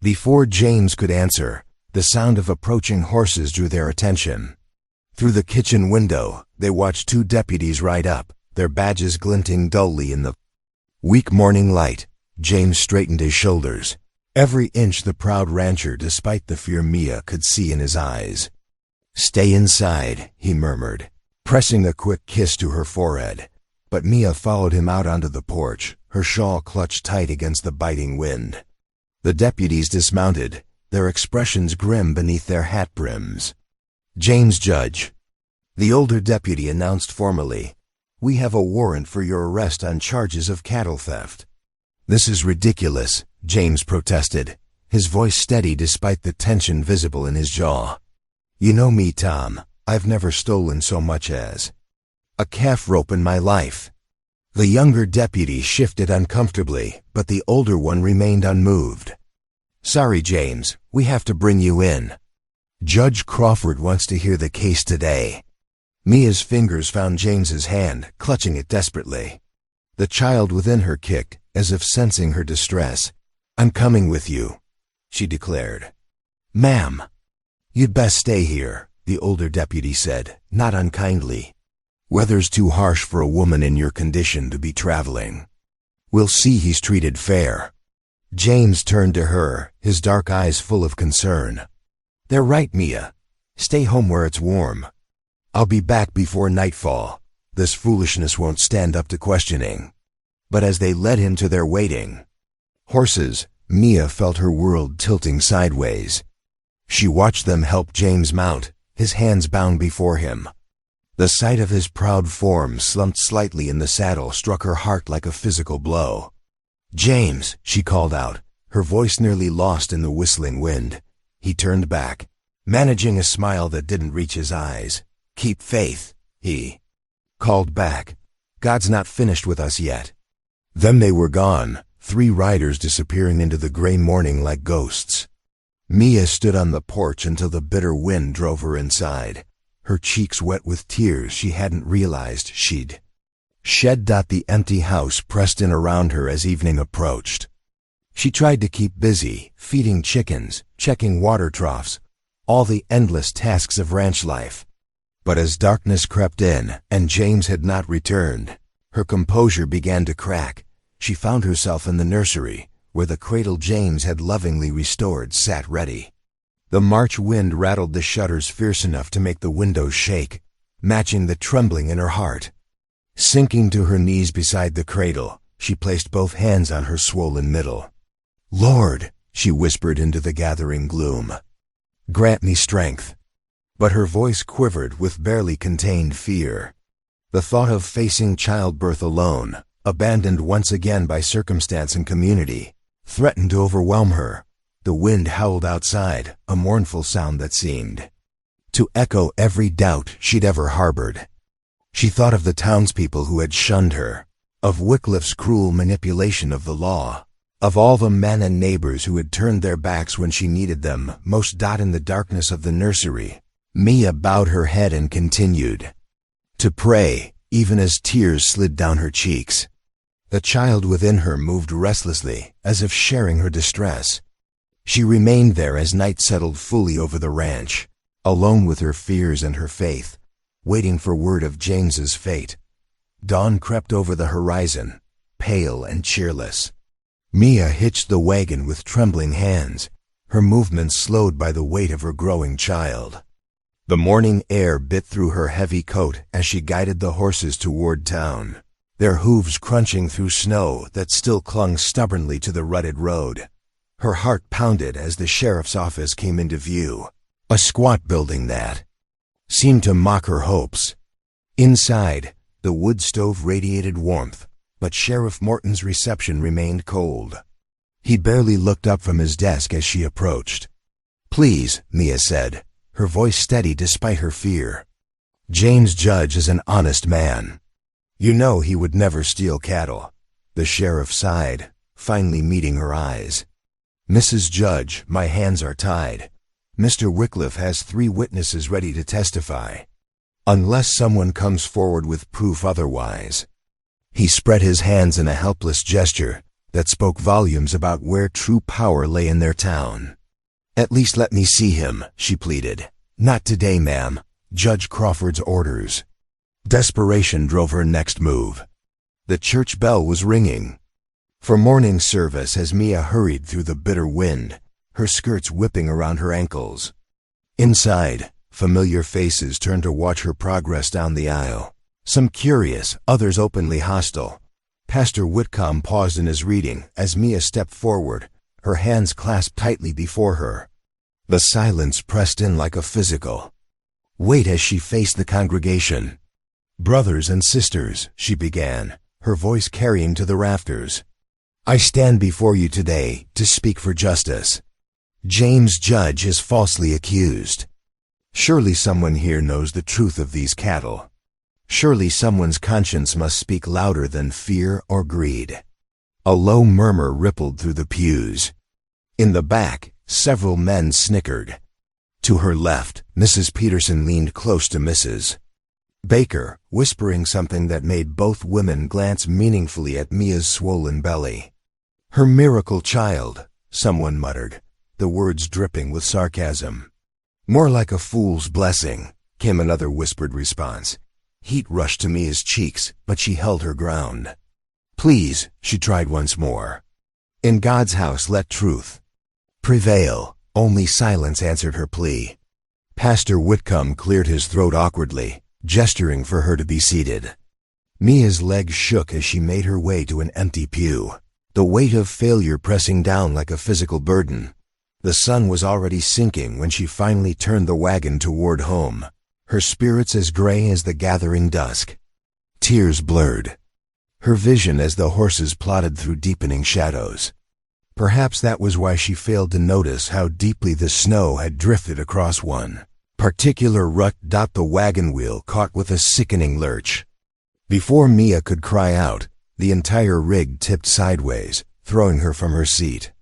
Speaker 1: Before James could answer, the sound of approaching horses drew their attention. Through the kitchen window, they watched two deputies ride up, their badges glinting dully in the weak morning light. James straightened his shoulders, every inch the proud rancher despite the fear Mia could see in his eyes. "Stay inside," he murmured, pressing a quick kiss to her forehead. But Mia followed him out onto the porch, her shawl clutched tight against the biting wind. The deputies dismounted, their expressions grim beneath their hat brims. "James Judge," the older deputy announced formally, "we have a warrant for your arrest on charges of cattle theft." "This is ridiculous," James protested, his voice steady despite the tension visible in his jaw. "You know me, Tom. I've never stolen so much as a calf rope in my life." The younger deputy shifted uncomfortably, but the older one remained unmoved. "Sorry, James, we have to bring you in. Judge Crawford wants to hear the case today." Mia's fingers found James's hand, clutching it desperately. The child within her kicked, as if sensing her distress. "I'm coming with you," she declared. "Ma'am." "You'd best stay here," the older deputy said, not unkindly. "Weather's too harsh for a woman in your condition to be traveling. We'll see he's treated fair." James turned to her, his dark eyes full of concern. "They're right, Mia. Stay home where it's warm. I'll be back before nightfall. This foolishness won't stand up to questioning." But as they led him to their waiting horses, Mia felt her world tilting sideways. She watched them help James mount, his hands bound before him. The sight of his proud form slumped slightly in the saddle struck her heart like a physical blow. "James," she called out, her voice nearly lost in the whistling wind. He turned back, managing a smile that didn't reach his eyes. "Keep faith," he called back. "God's not finished with us yet." Then they were gone, three riders disappearing into the gray morning like ghosts. Mia stood on the porch until the bitter wind drove her inside, her cheeks wet with tears she hadn't realized she'd shed. The empty house pressed in around her as evening approached. She tried to keep busy, feeding chickens, checking water troughs, all the endless tasks of ranch life. But as darkness crept in, and James had not returned, her composure began to crack. She found herself in the nursery, where the cradle James had lovingly restored sat ready. The March wind rattled the shutters fierce enough to make the windows shake, matching the trembling in her heart. Sinking to her knees beside the cradle, she placed both hands on her swollen middle. "Lord," she whispered into the gathering gloom, "grant me strength." But her voice quivered with barely contained fear. The thought of facing childbirth alone, abandoned once again by circumstance and community, threatened to overwhelm her. The wind howled outside, a mournful sound that seemed to echo every doubt she'd ever harbored. She thought of the townspeople who had shunned her, of Wycliffe's cruel manipulation of the law, of all the men and neighbors who had turned their backs when she needed them most. In the darkness of the nursery, Mia bowed her head and continued to pray, even as tears slid down her cheeks. The child within her moved restlessly, as if sharing her distress. She remained there as night settled fully over the ranch, alone with her fears and her faith, waiting for word of James's fate. Dawn crept over the horizon, pale and cheerless. Mia hitched the wagon with trembling hands, her movements slowed by the weight of her growing child. The morning air bit through her heavy coat as she guided the horses toward town. their hooves crunching through snow that still clung stubbornly to the rutted road. Her heart pounded as the sheriff's office came into view, a squat building that seemed to mock her hopes. Inside, the wood stove radiated warmth, but Sheriff Morton's reception remained cold. He barely looked up from his desk as she approached. "Please," Mia said, her voice steady despite her fear. "James Judge is an honest man. You know he would never steal cattle." The sheriff sighed, finally meeting her eyes. "Mrs. Judge, my hands are tied. Mr. Wycliffe has 3 witnesses ready to testify, unless someone comes forward with proof otherwise." He spread his hands in a helpless gesture that spoke volumes about where true power lay in their town. "At least let me see him," she pleaded. "Not today, ma'am. Judge Crawford's orders." Desperation drove her next move. The church bell was ringing for morning service as Mia hurried through the bitter wind, her skirts whipping around her ankles. Inside, familiar faces turned to watch her progress down the aisle. Some curious, others openly hostile. Pastor Whitcomb paused in his reading as Mia stepped forward, her hands clasped tightly before her. The silence pressed in like a physical weight as she faced the congregation. "Brothers and sisters," she began, her voice carrying to the rafters, "I stand before you today to speak for justice. James Judge is falsely accused. Surely someone here knows the truth of these cattle. Surely someone's conscience must speak louder than fear or greed." A low murmur rippled through the pews. In the back, several men snickered. To her left, Mrs. Peterson leaned close to Mrs. Baker, whispering something that made both women glance meaningfully at Mia's swollen belly. "Her miracle child," someone muttered, the words dripping with sarcasm. "More like a fool's blessing," came another whispered response. Heat rushed to Mia's cheeks, but she held her ground. "Please," she tried once more. "In God's house let truth prevail." Only silence answered her plea. Pastor Whitcomb cleared his throat awkwardly, gesturing for her to be seated. Mia's legs shook as she made her way to an empty pew, the weight of failure pressing down like a physical burden. The sun was already sinking when she finally turned the wagon toward home, her spirits as gray as the gathering dusk. Tears blurred her vision as the horses plodded through deepening shadows. Perhaps that was why she failed to notice how deeply the snow had drifted across one particular rut. The wagon wheel caught with a sickening lurch. Before Mia could cry out, the entire rig tipped sideways, throwing her from her seat.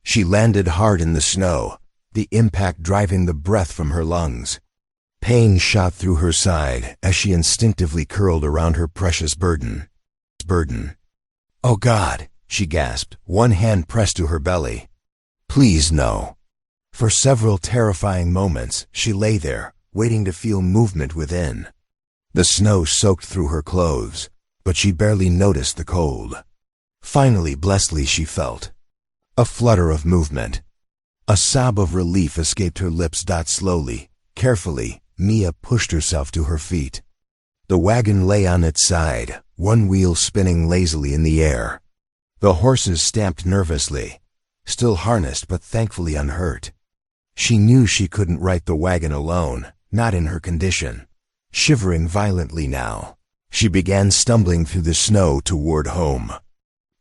Speaker 1: She landed hard in the snow, the impact driving the breath from her lungs. Pain shot through her side as she instinctively curled around her precious burden. "Oh God," she gasped, one hand pressed to her belly. "Please, no." For several terrifying moments, she lay there, waiting to feel movement within. The snow soaked through her clothes, but she barely noticed the cold. Finally, blessedly, she felt a flutter of movement. A sob of relief escaped her lips. Slowly, carefully, Mia pushed herself to her feet. The wagon lay on its side, one wheel spinning lazily in the air. The horses stamped nervously, still harnessed but thankfully unhurt. She knew she couldn't right the wagon alone, not in her condition. Shivering violently now, she began stumbling through the snow toward home.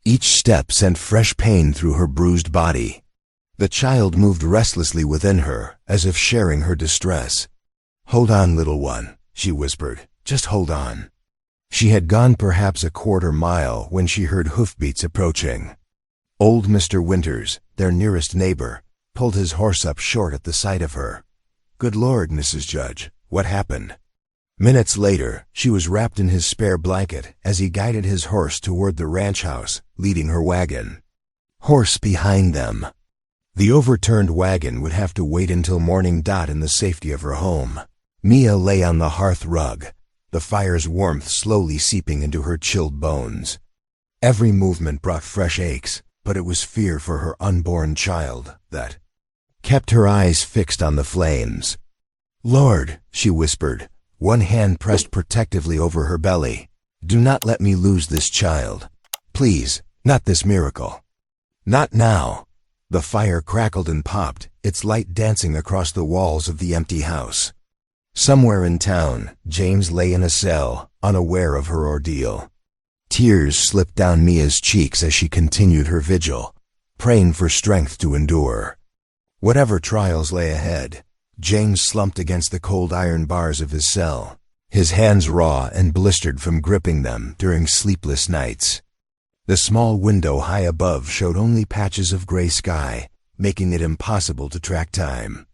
Speaker 1: Each step sent fresh pain through her bruised body. The child moved restlessly within her, as if sharing her distress. "Hold on, little one," she whispered. "Just hold on." She had gone perhaps a quarter mile when she heard hoofbeats approaching. Old Mr. Winters, their nearest neighbor, pulled his horse up short at the sight of her. "Good Lord, Mrs. Judge, what happened?" Minutes later, she was wrapped in his spare blanket as he guided his horse toward the ranch house, leading her wagon. Horse behind them. The overturned wagon would have to wait until morning. In the safety of her home, Mia lay on the hearth rug, the fire's warmth slowly seeping into her chilled bones. Every movement brought fresh aches, but it was fear for her unborn child that kept her eyes fixed on the flames. "Lord," she whispered, one hand pressed protectively over her belly. Do not let me lose this child. Please, not this miracle. Not now. The fire crackled and popped, its light dancing across the walls of the empty house. Somewhere in town, James lay in a cell, unaware of her ordeal. Tears slipped down Mia's cheeks as she continued her vigil, praying for strength to endure. Whatever trials lay ahead, James slumped against the cold iron bars of his cell, his hands raw and blistered from gripping them during sleepless nights. The small window high above showed only patches of gray sky, making it impossible to track time.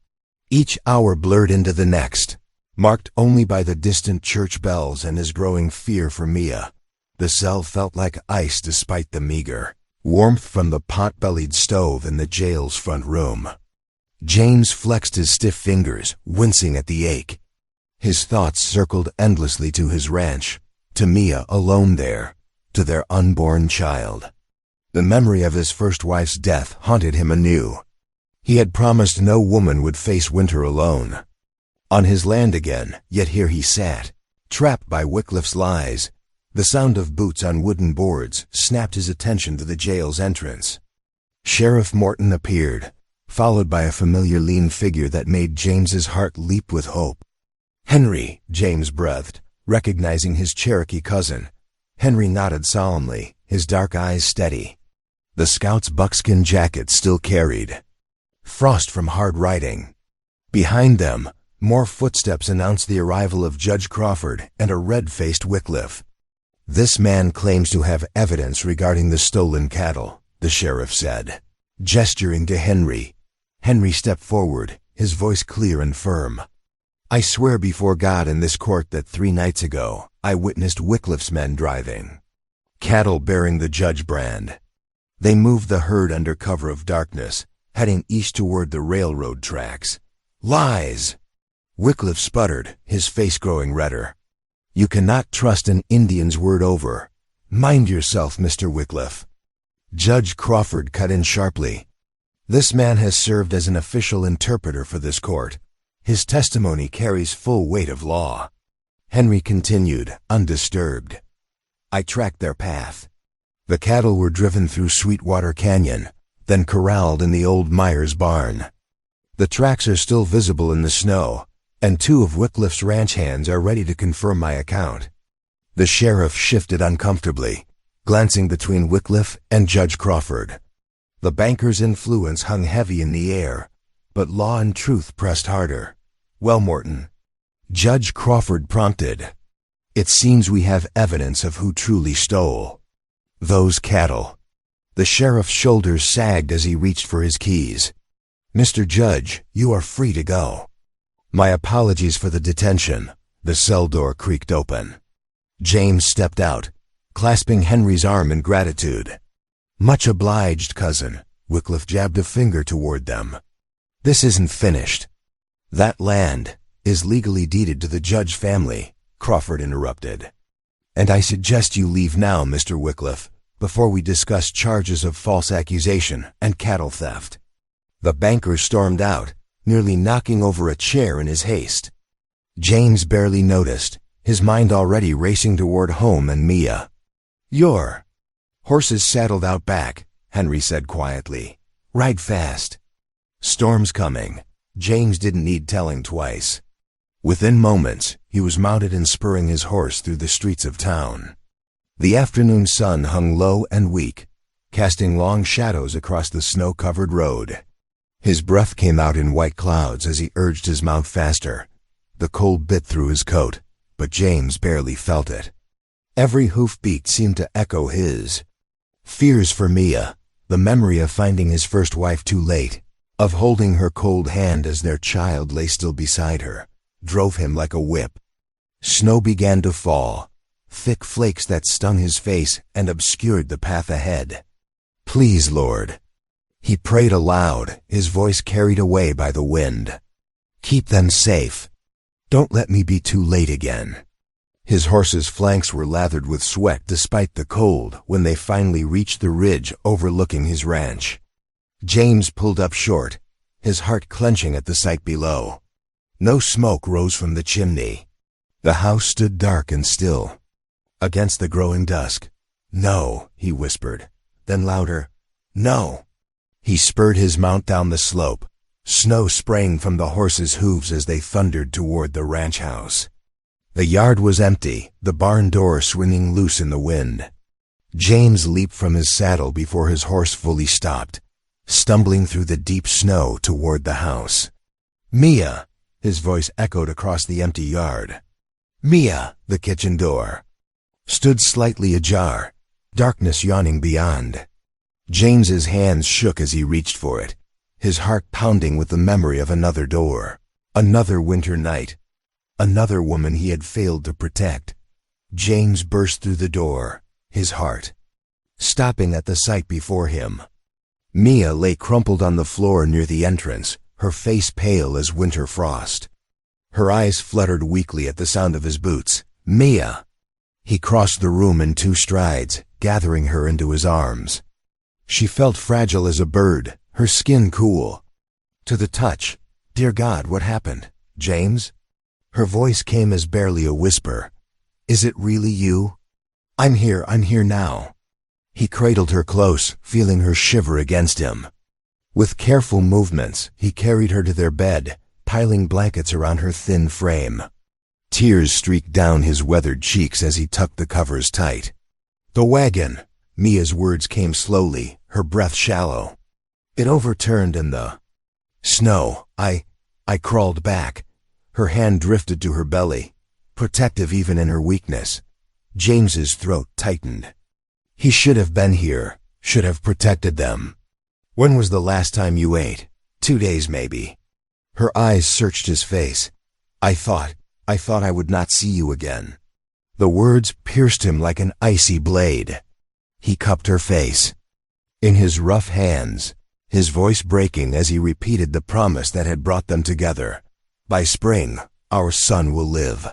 Speaker 1: Each hour blurred into the next, marked only by the distant church bells and his growing fear for Mia. The cell felt like ice despite the meager warmth from the pot-bellied stove in the jail's front room. James flexed his stiff fingers, wincing at the ache. His thoughts circled endlessly to his ranch, to Mia alone there, to their unborn child. The memory of his first wife's death haunted him anew. He had promised no woman would face winter alone. On his land again, yet here he sat, trapped by Wycliffe's lies. The sound of boots on wooden boards snapped his attention to the jail's entrance. Sheriff Morton appeared, followed by a familiar lean figure that made James's heart leap with hope. "Henry," James breathed, recognizing his Cherokee cousin. Henry nodded solemnly, his dark eyes steady. The scout's buckskin jacket still carried frost from hard riding. Behind them, more footsteps announced the arrival of Judge Crawford and a red-faced Wycliffe. "This man claims to have evidence regarding the stolen cattle," the sheriff said, gesturing to Henry. Henry stepped forward, his voice clear and firm. "I swear before God in this court that 3 nights ago I witnessed Wycliffe's men driving cattle bearing the Judge brand. They moved the herd under cover of darkness, heading east toward the railroad tracks." "Lies!" Wycliffe sputtered, his face growing redder. "You cannot trust an Indian's word over. Mind yourself, Mr. Wycliffe." Judge Crawford cut in sharply. "This man has served as an official interpreter for this court. His testimony carries full weight of law." Henry continued, undisturbed. "I tracked their path. The cattle were driven through Sweetwater Canyon, then corralled in the old Myers barn. The tracks are still visible in the snow, and 2 of Wycliffe's ranch hands are ready to confirm my account." The sheriff shifted uncomfortably, glancing between Wycliffe and Judge Crawford. The banker's influence hung heavy in the air, but law and truth pressed harder. "Well, Morton," Judge Crawford prompted, "it seems we have evidence of who truly stole those cattle." The sheriff's shoulders sagged as he reached for his keys. "Mr. Judge, you are free to go." "My apologies for the detention." The cell door creaked open. James stepped out, clasping Henry's arm in gratitude. "Much obliged, cousin." Wycliffe jabbed a finger toward them. "This isn't finished. That land is legally deeded to the Judge family," Crawford interrupted. "And I suggest you leave now, Mr. Wycliffe, before we discuss charges of false accusation and cattle theft." The banker stormed out, nearly knocking over a chair in his haste. James barely noticed, his mind already racing toward home and Mia. "Your horses saddled out back," Henry said quietly. "Ride fast. Storm's coming." James didn't need telling twice. Within moments, he was mounted and spurring his horse through the streets of town. The afternoon sun hung low and weak, casting long shadows across the snow-covered road. His breath came out in white clouds as he urged his mount faster. The cold bit through his coat, but James barely felt it. Every hoofbeat seemed to echo his. Fears for Mia, the memory of finding his first wife too late, of holding her cold hand as their child lay still beside her, drove him like a whip. Snow began to fall, thick flakes that stung his face and obscured the path ahead. "Please, Lord," he prayed aloud, his voice carried away by the wind. "Keep them safe. Don't let me be too late again." His horse's flanks were lathered with sweat despite the cold when they finally reached the ridge overlooking his ranch. James pulled up short, his heart clenching at the sight below. No smoke rose from the chimney. The house stood dark and still. against the growing dusk. "No," he whispered. Then louder, "No." He spurred his mount down the slope, snow spraying from the horses' hooves as they thundered toward the ranch house. The yard was empty, the barn door swinging loose in the wind. James leaped from his saddle before his horse fully stopped, stumbling through the deep snow toward the house. "Mia!" His voice echoed across the empty yard. "Mia!" The kitchen door stood slightly ajar, darkness yawning beyond. James's hands shook as he reached for it, his heart pounding with the memory of another door, another winter night, another woman he had failed to protect. James burst through the door, his heart stopping at the sight before him. Mia lay crumpled on the floor near the entrance, her face pale as winter frost. Her eyes fluttered weakly at the sound of his boots. "Mia!" He crossed the room in 2 strides, gathering her into his arms. She felt fragile as a bird, her skin cool to the touch. "Dear God, what happened? James?" Her voice came as barely a whisper. "Is it really you?" I'm here now." He cradled her close, feeling her shiver against him. With careful movements, he carried her to their bed, piling blankets around her thin frame. Tears streaked down his weathered cheeks as he tucked the covers tight. "The wagon," Mia's words came slowly, her breath shallow. "It overturned in the snow. I crawled back." Her hand drifted to her belly, protective even in her weakness. James's throat tightened. He should have been here, should have protected them. "When was the last time you ate?" 2 days, maybe." Her eyes searched his face. I thought I would not see you again." The words pierced him like an icy blade. He cupped her face in his rough hands, his voice breaking as he repeated the promise that had brought them together. "By spring, our son will live."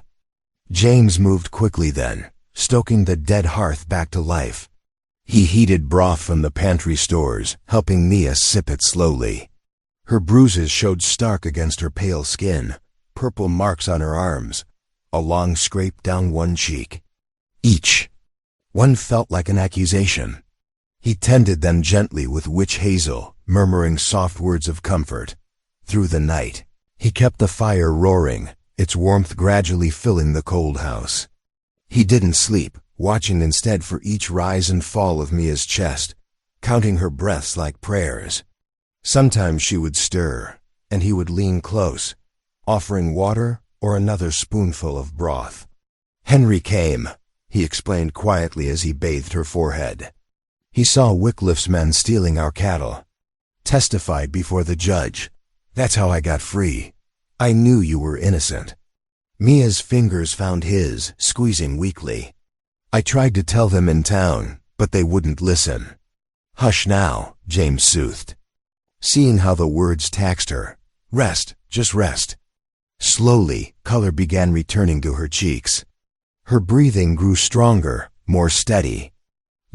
Speaker 1: James moved quickly then, stoking the dead hearth back to life. He heated broth from the pantry stores, helping Mia sip it slowly. Her bruises showed stark against her pale skin, purple marks on her arms, a long scrape down one cheek. Each one felt like an accusation. He tended them gently with witch hazel, murmuring soft words of comfort. Through the night, he kept the fire roaring, its warmth gradually filling the cold house. He didn't sleep, watching instead for each rise and fall of Mia's chest, counting her breaths like prayers. Sometimes she would stir, and he would lean close, offering water or another spoonful of broth. "Henry came," he explained quietly as he bathed her forehead. "He saw Wycliffe's men stealing our cattle. Testified before the judge. That's how I got free. I knew you were innocent." Mia's fingers found his, squeezing weakly. "I tried to tell them in town, but they wouldn't listen." "Hush now," James soothed, seeing how the words taxed her. "Rest, just rest." Slowly, color began returning to her cheeks. Her breathing grew stronger, more steady.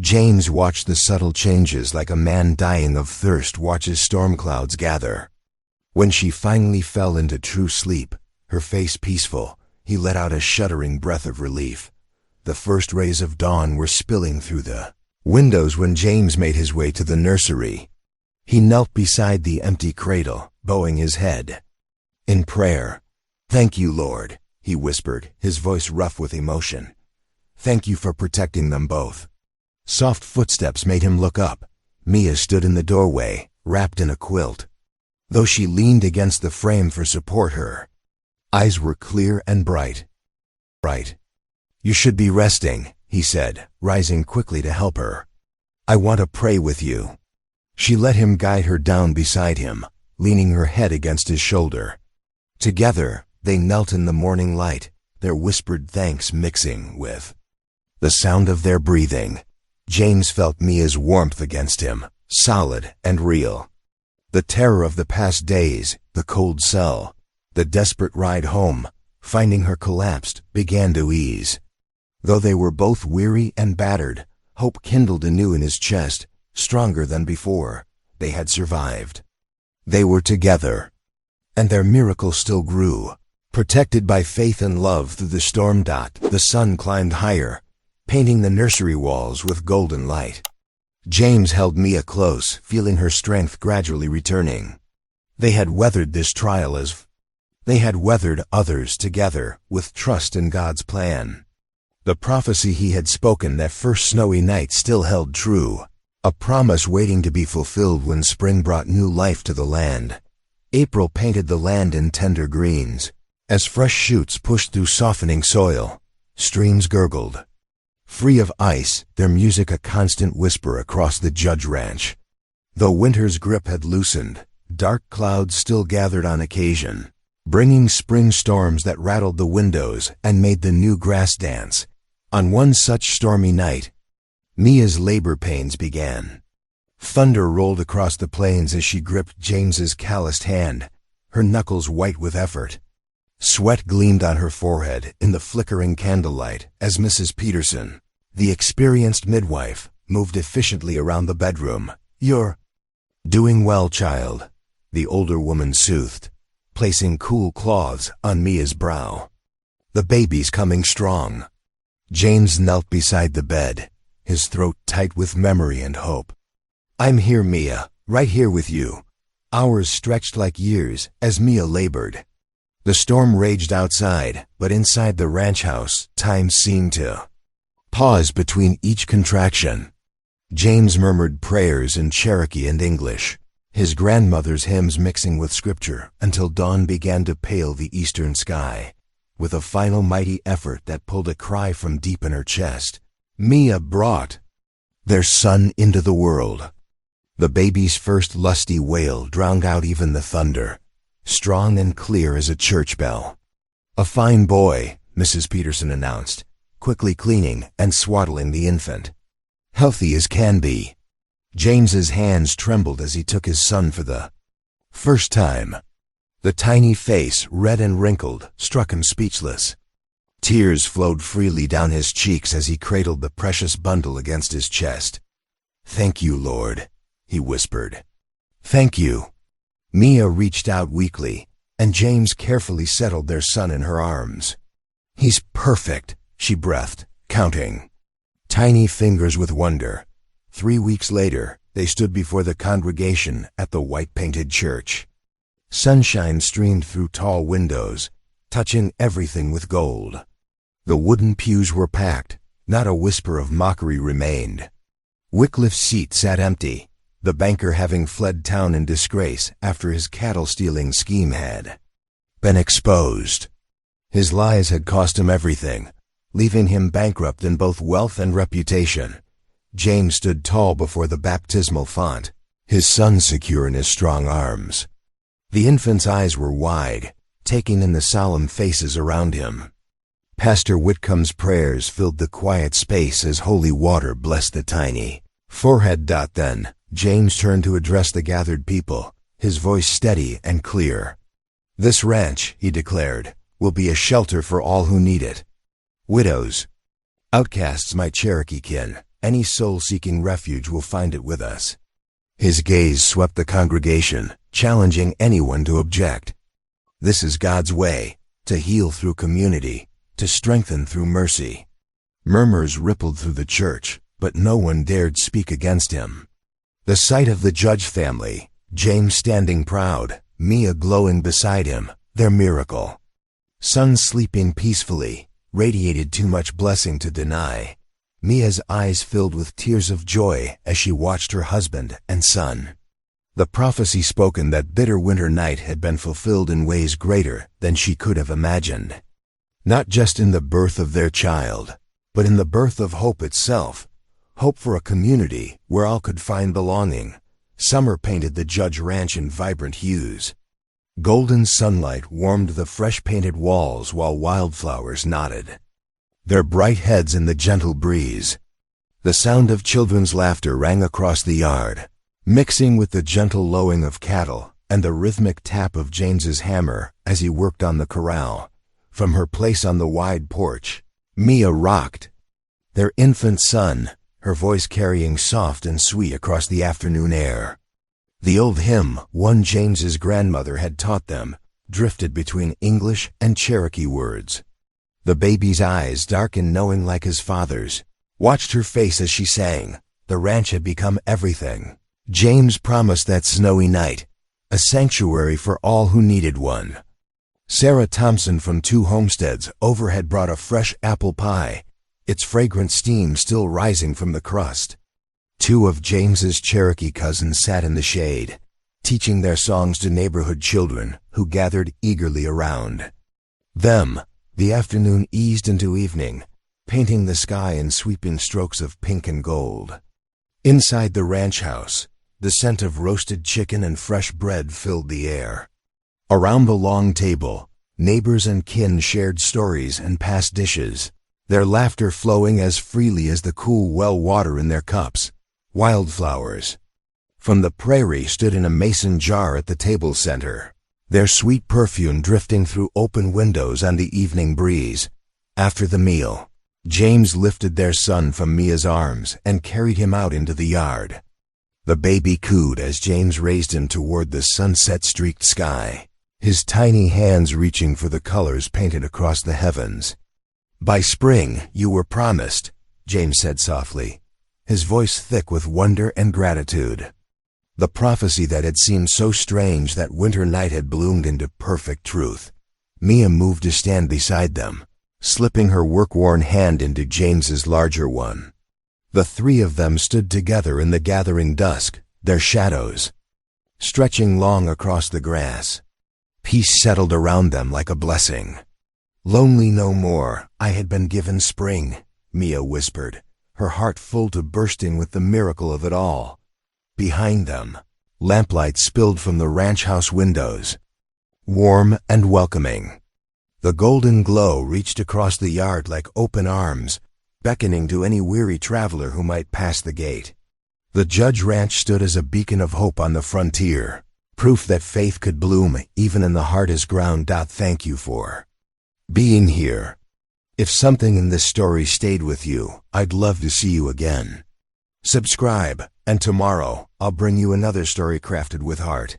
Speaker 1: James watched the subtle changes like a man dying of thirst watches storm clouds gather. When she finally fell into true sleep, her face peaceful, he let out a shuddering breath of relief. The first rays of dawn were spilling through the windows when James made his way to the nursery. He knelt beside the empty cradle, bowing his head in prayer. "Thank you, Lord," he whispered, his voice rough with emotion. "Thank you for protecting them both." Soft footsteps made him look up. Mia stood in the doorway, wrapped in a quilt. Though she leaned against the frame for support, her eyes were clear and bright. "Right. You should be resting," he said, rising quickly to help her. "I want to pray with you." She let him guide her down beside him, leaning her head against his shoulder. Together, they knelt in the morning light, their whispered thanks mixing with the sound of their breathing. James felt Mia's warmth against him, solid and real. The terror of the past days, the cold cell, the desperate ride home, finding her collapsed, began to ease. Though they were both weary and battered, hope kindled anew in his chest, stronger than before. They had survived. They were together, and their miracle still grew. Protected by faith and love through the storm. The sun climbed higher, painting the nursery walls with golden light. James held Mia close, feeling her strength gradually returning. They had weathered this trial as they had weathered others together, with trust in God's plan. The prophecy he had spoken that first snowy night still held true, a promise waiting to be fulfilled when spring brought new life to the land. April painted the land in tender greens. As fresh shoots pushed through softening soil, streams gurgled. Free of ice, their music a constant whisper across the Judge Ranch. Though winter's grip had loosened, dark clouds still gathered on occasion, bringing spring storms that rattled the windows and made the new grass dance. On one such stormy night, Mia's labor pains began. Thunder rolled across the plains as she gripped James's calloused hand, her knuckles white with effort. Sweat gleamed on her forehead in the flickering candlelight as Mrs. Peterson, the experienced midwife, moved efficiently around the bedroom. "You're doing well, child," the older woman soothed, placing cool cloths on Mia's brow. "The baby's coming strong." James knelt beside the bed, his throat tight with memory and hope. "I'm here, Mia, right here with you." Hours stretched like years as Mia labored. The storm raged outside, but inside the ranch house, time seemed to pause between each contraction. James murmured prayers in Cherokee and English, his grandmother's hymns mixing with scripture until dawn began to pale the eastern sky. With a final mighty effort that pulled a cry from deep in her chest, Mia brought their son into the world. The baby's first lusty wail drowned out even the thunder, strong and clear as a church bell. "A fine boy," Mrs. Peterson announced, quickly cleaning and swaddling the infant. "Healthy as can be." James's hands trembled as he took his son for the first time. The tiny face, red and wrinkled, struck him speechless. Tears flowed freely down his cheeks as he cradled the precious bundle against his chest. "Thank you, Lord," he whispered. "Thank you." Mia reached out weakly, and James carefully settled their son in her arms. "He's perfect," she breathed, counting tiny fingers with wonder. 3 weeks later, they stood before the congregation at the white-painted church. Sunshine streamed through tall windows, touching everything with gold. The wooden pews were packed, not a whisper of mockery remained. Wycliffe's seat sat empty, the banker having fled town in disgrace after his cattle-stealing scheme had been exposed. His lies had cost him everything, leaving him bankrupt in both wealth and reputation. James stood tall before the baptismal font, his son secure in his strong arms. The infant's eyes were wide, taking in the solemn faces around him. Pastor Whitcomb's prayers filled the quiet space as holy water blessed the tiny forehead. Then, James turned to address the gathered people, his voice steady and clear. "This ranch," he declared, "will be a shelter for all who need it. Widows, outcasts, my Cherokee kin, any soul seeking refuge will find it with us." His gaze swept the congregation, challenging anyone to object. This is God's way, to heal through community, to strengthen through mercy. Murmurs rippled through the church, but no one dared speak against him. The sight of the Judge family, James standing proud, Mia glowing beside him, their miracle. Son sleeping peacefully, radiated too much blessing to deny. Mia's eyes filled with tears of joy as she watched her husband and son. The prophecy spoken that bitter winter night had been fulfilled in ways greater than she could have imagined. Not just in the birth of their child, but in the birth of hope itself. Hope for a community where all could find belonging. Summer painted the Judge Ranch in vibrant hues. Golden sunlight warmed the fresh-painted walls while wildflowers nodded, their bright heads in the gentle breeze. The sound of children's laughter rang across the yard, mixing with the gentle lowing of cattle and the rhythmic tap of James's hammer as he worked on the corral. From her place on the wide porch, Mia rocked their infant son, her voice carrying soft and sweet across the afternoon air. The old hymn, one James's grandmother had taught them, drifted between English and Cherokee words. The baby's eyes, dark and knowing like his father's, watched her face as she sang. The ranch had become everything. James promised that snowy night, a sanctuary for all who needed one. Sarah Thompson from 2 Homesteads over had brought a fresh apple pie, its fragrant steam still rising from the crust. 2 of James's Cherokee cousins sat in the shade, teaching their songs to neighborhood children who gathered eagerly around them. The afternoon eased into evening, painting the sky in sweeping strokes of pink and gold. Inside the ranch house, the scent of roasted chicken and fresh bread filled the air. Around the long table, neighbors and kin shared stories and passed dishes, their laughter flowing as freely as the cool well water in their cups. Wildflowers from the prairie stood in a mason jar at the table center, their sweet perfume drifting through open windows on the evening breeze. After the meal, James lifted their son from Mia's arms and carried him out into the yard. The baby cooed as James raised him toward the sunset-streaked sky, his tiny hands reaching for the colors painted across the heavens. "By spring, you were promised," James said softly, his voice thick with wonder and gratitude. The prophecy that had seemed so strange that winter night had bloomed into perfect truth. Mia moved to stand beside them, slipping her work-worn hand into James's larger one. The 3 of them stood together in the gathering dusk, their shadows stretching long across the grass. Peace settled around them like a blessing. "Lonely no more, I had been given spring," Mia whispered, her heart full to bursting with the miracle of it all. Behind them, lamplight spilled from the ranch house windows, warm and welcoming. The golden glow reached across the yard like open arms, beckoning to any weary traveler who might pass the gate. The Judge Ranch stood as a beacon of hope on the frontier, proof that faith could bloom even in the hardest ground. Thank you for being here. If something in this story stayed with you, I'd love to see you again. Subscribe, and tomorrow I'll bring you another story crafted with heart.